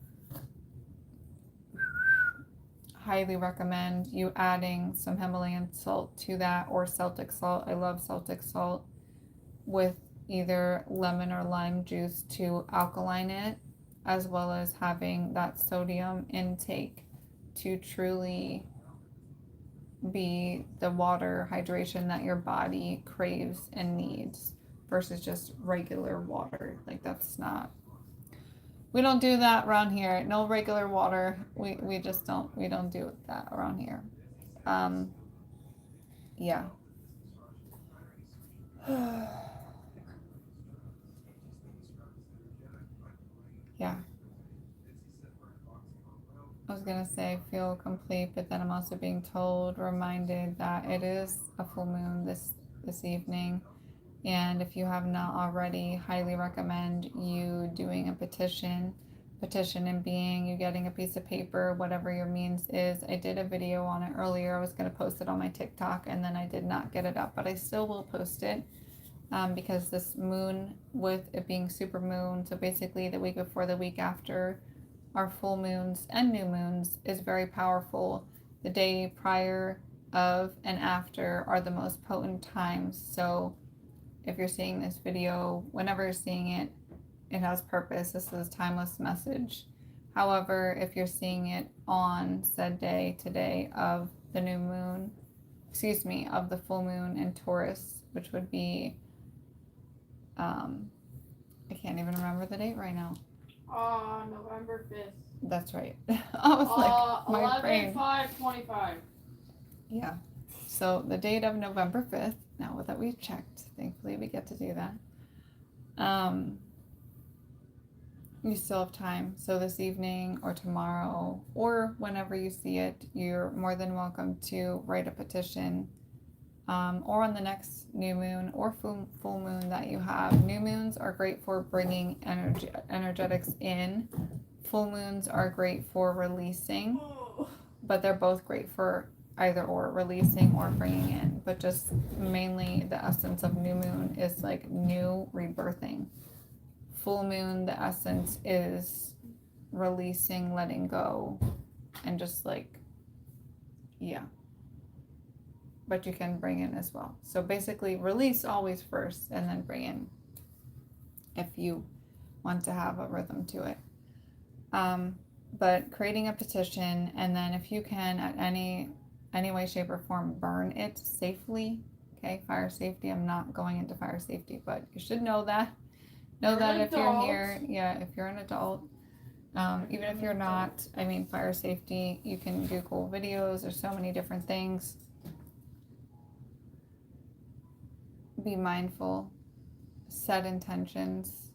[SPEAKER 1] highly recommend you adding some Himalayan salt to that, or Celtic salt. I love Celtic salt, with either lemon or lime juice to alkaline it, as well as having that sodium intake to truly be the water hydration that your body craves and needs, versus just regular water. Like, that's not, we don't do that around here. No regular water. We just don't, we don't do that around here. Yeah. Yeah. I was gonna say feel complete, but then I'm also being reminded that it is a full moon this evening, and if you have not already, highly recommend you doing a petition and being, you getting a piece of paper, whatever your means is. I did a video on it earlier. I was gonna post it on my TikTok, and then I did not get it up, but I still will post it, because this moon, with it being super moon, so basically the week before, the week after our full moons and new moons, is very powerful. The day prior, of, and after are the most potent times. So if you're seeing this video, whenever you're seeing it, it has purpose. This is a timeless message. However, if you're seeing it on said day today of the new moon, of the full moon in Taurus, which would be, I can't even remember the date right now.
[SPEAKER 3] November 5th.
[SPEAKER 1] That's right. I was like, my brain.
[SPEAKER 3] 11/5/25.
[SPEAKER 1] Yeah. So the date of November 5th, now that we've checked, thankfully we get to do that. You still have time. So this evening or tomorrow or whenever you see it, you're more than welcome to write a petition, or on the next new moon or full moon that you have. New moons are great for bringing energetics in. Full moons are great for releasing, but they're both great for either or, releasing or bringing in. But just mainly the essence of new moon is like new rebirthing. Full moon, the essence is releasing, letting go, and just like, yeah. But you can bring in as well. So basically, release always first and then bring in if you want to have a rhythm to it. But creating a petition, and then if you can, at any way, shape, or form, burn it safely. Okay, fire safety. I'm not going into fire safety, but you should know that. Know that if you're here, if you're an adult, even if you're not, fire safety, you can Google videos. There's so many different things. Be mindful, set intentions.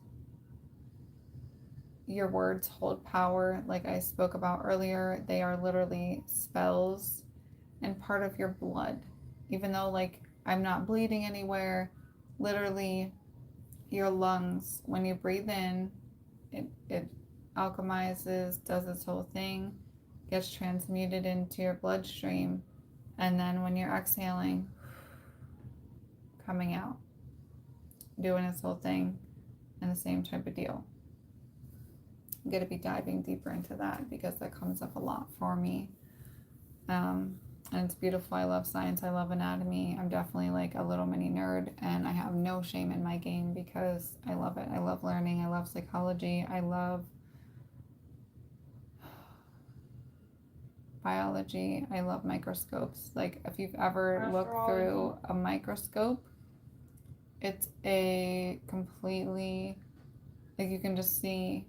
[SPEAKER 1] Your words hold power, like I spoke about earlier. They are literally spells and part of your blood. Even though, like, I'm not bleeding anywhere, literally your lungs, when you breathe in, it alchemizes, does its whole thing, gets transmuted into your bloodstream, and then when you're exhaling, coming out, doing its whole thing, and the same type of deal. I'm going to be diving deeper into that because that comes up a lot for me. And it's beautiful. I love science. I love anatomy. I'm definitely like a little mini nerd, and I have no shame in my game because I love it. I love learning. I love psychology. I love biology. I love microscopes. Like, if you've ever looked through a microscope, it's a completely, like, you can just see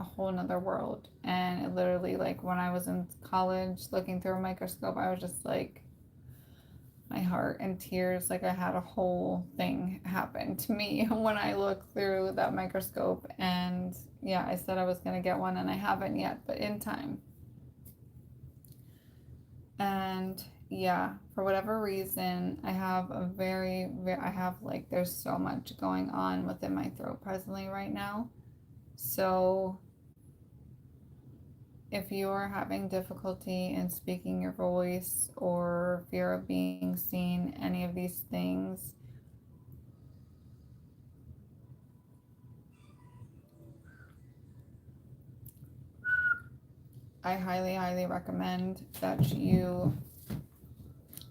[SPEAKER 1] a whole nother world. And it literally, like, when I was in college looking through a microscope, I was just like, my heart in tears, like I had a whole thing happen to me when I looked through that microscope. And yeah, I said I was going to get one, and I haven't yet, but in time. And yeah, for whatever reason, I have there's so much going on within my throat presently right now. So if you are having difficulty in speaking your voice or fear of being seen, any of these things, I highly, highly recommend that you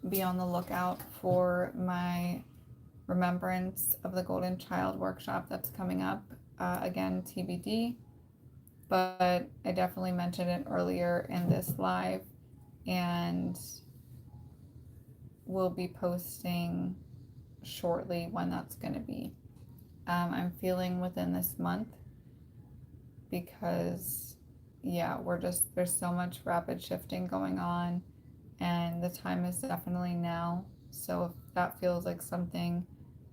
[SPEAKER 1] be on the lookout for my Remembrance of the Golden Child workshop that's coming up. Again, TBD. But I definitely mentioned it earlier in this live, and we'll be posting shortly when that's going to be. I'm feeling within this month because, yeah, there's so much rapid shifting going on, and the time is definitely now. So if that feels like something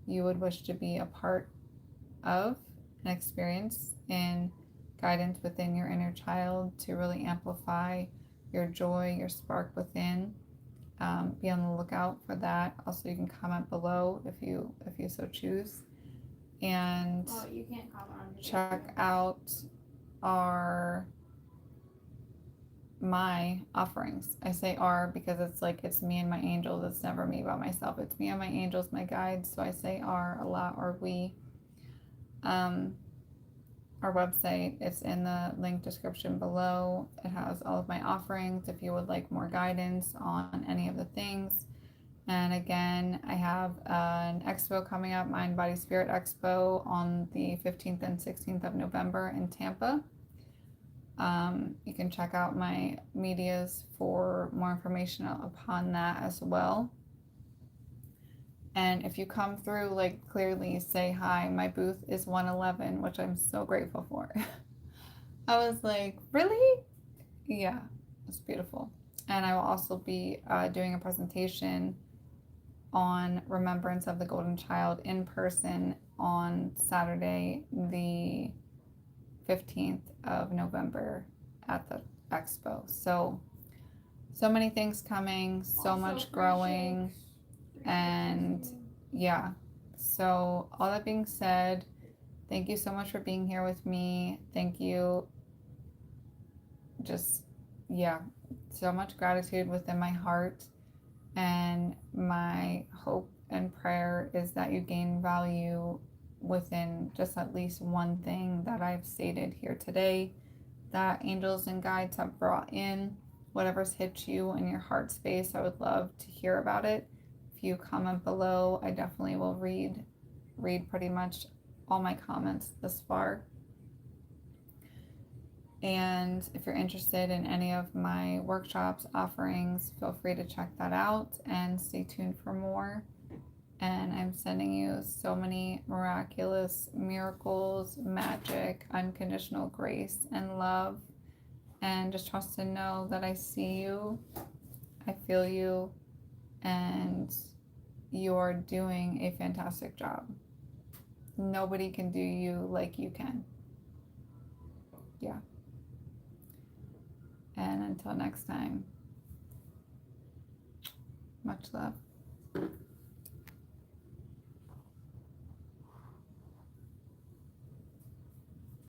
[SPEAKER 1] you would wish to be a part of and experience in guidance within your inner child to really amplify your joy, your spark within, be on the lookout for that. Also, you can comment below if you so choose, and
[SPEAKER 2] you can't comment on
[SPEAKER 1] check out my offerings. I say because it's me and my angels. It's never me by myself. It's me and my angels, my guides. So I say a lot, or we. Our website, it's in the link description below. It has all of my offerings if you would like more guidance on any of the things. And again, I have an expo coming up, Mind, Body, Spirit Expo, on the 15th and 16th of November in Tampa. You can check out my medias for more information upon that as well. And if you come through, like, clearly say hi. My booth is 111, which I'm so grateful for. I was like, really? Yeah, it's beautiful. And I will also be doing a presentation on Remembrance of the Golden Child in person on Saturday, the 15th of November at the expo. So many things coming, so much growing, and yeah. So all that being said, thank you so much for being here with me. Thank you. Just, yeah, so much gratitude within my heart, and my hope and prayer is that you gain value within just at least one thing that I've stated here today, that angels and guides have brought in. Whatever's hit you in your heart space, I would love to hear about it. If you comment below, I definitely will read pretty much all my comments this far. And if you're interested in any of my workshops, offerings, feel free to check that out and stay tuned for more. And I'm sending you so many miraculous miracles, magic, unconditional grace, and love. And just trust and know that I see you, I feel you, and you're doing a fantastic job. Nobody can do you like you can. Yeah. And until next time, much love.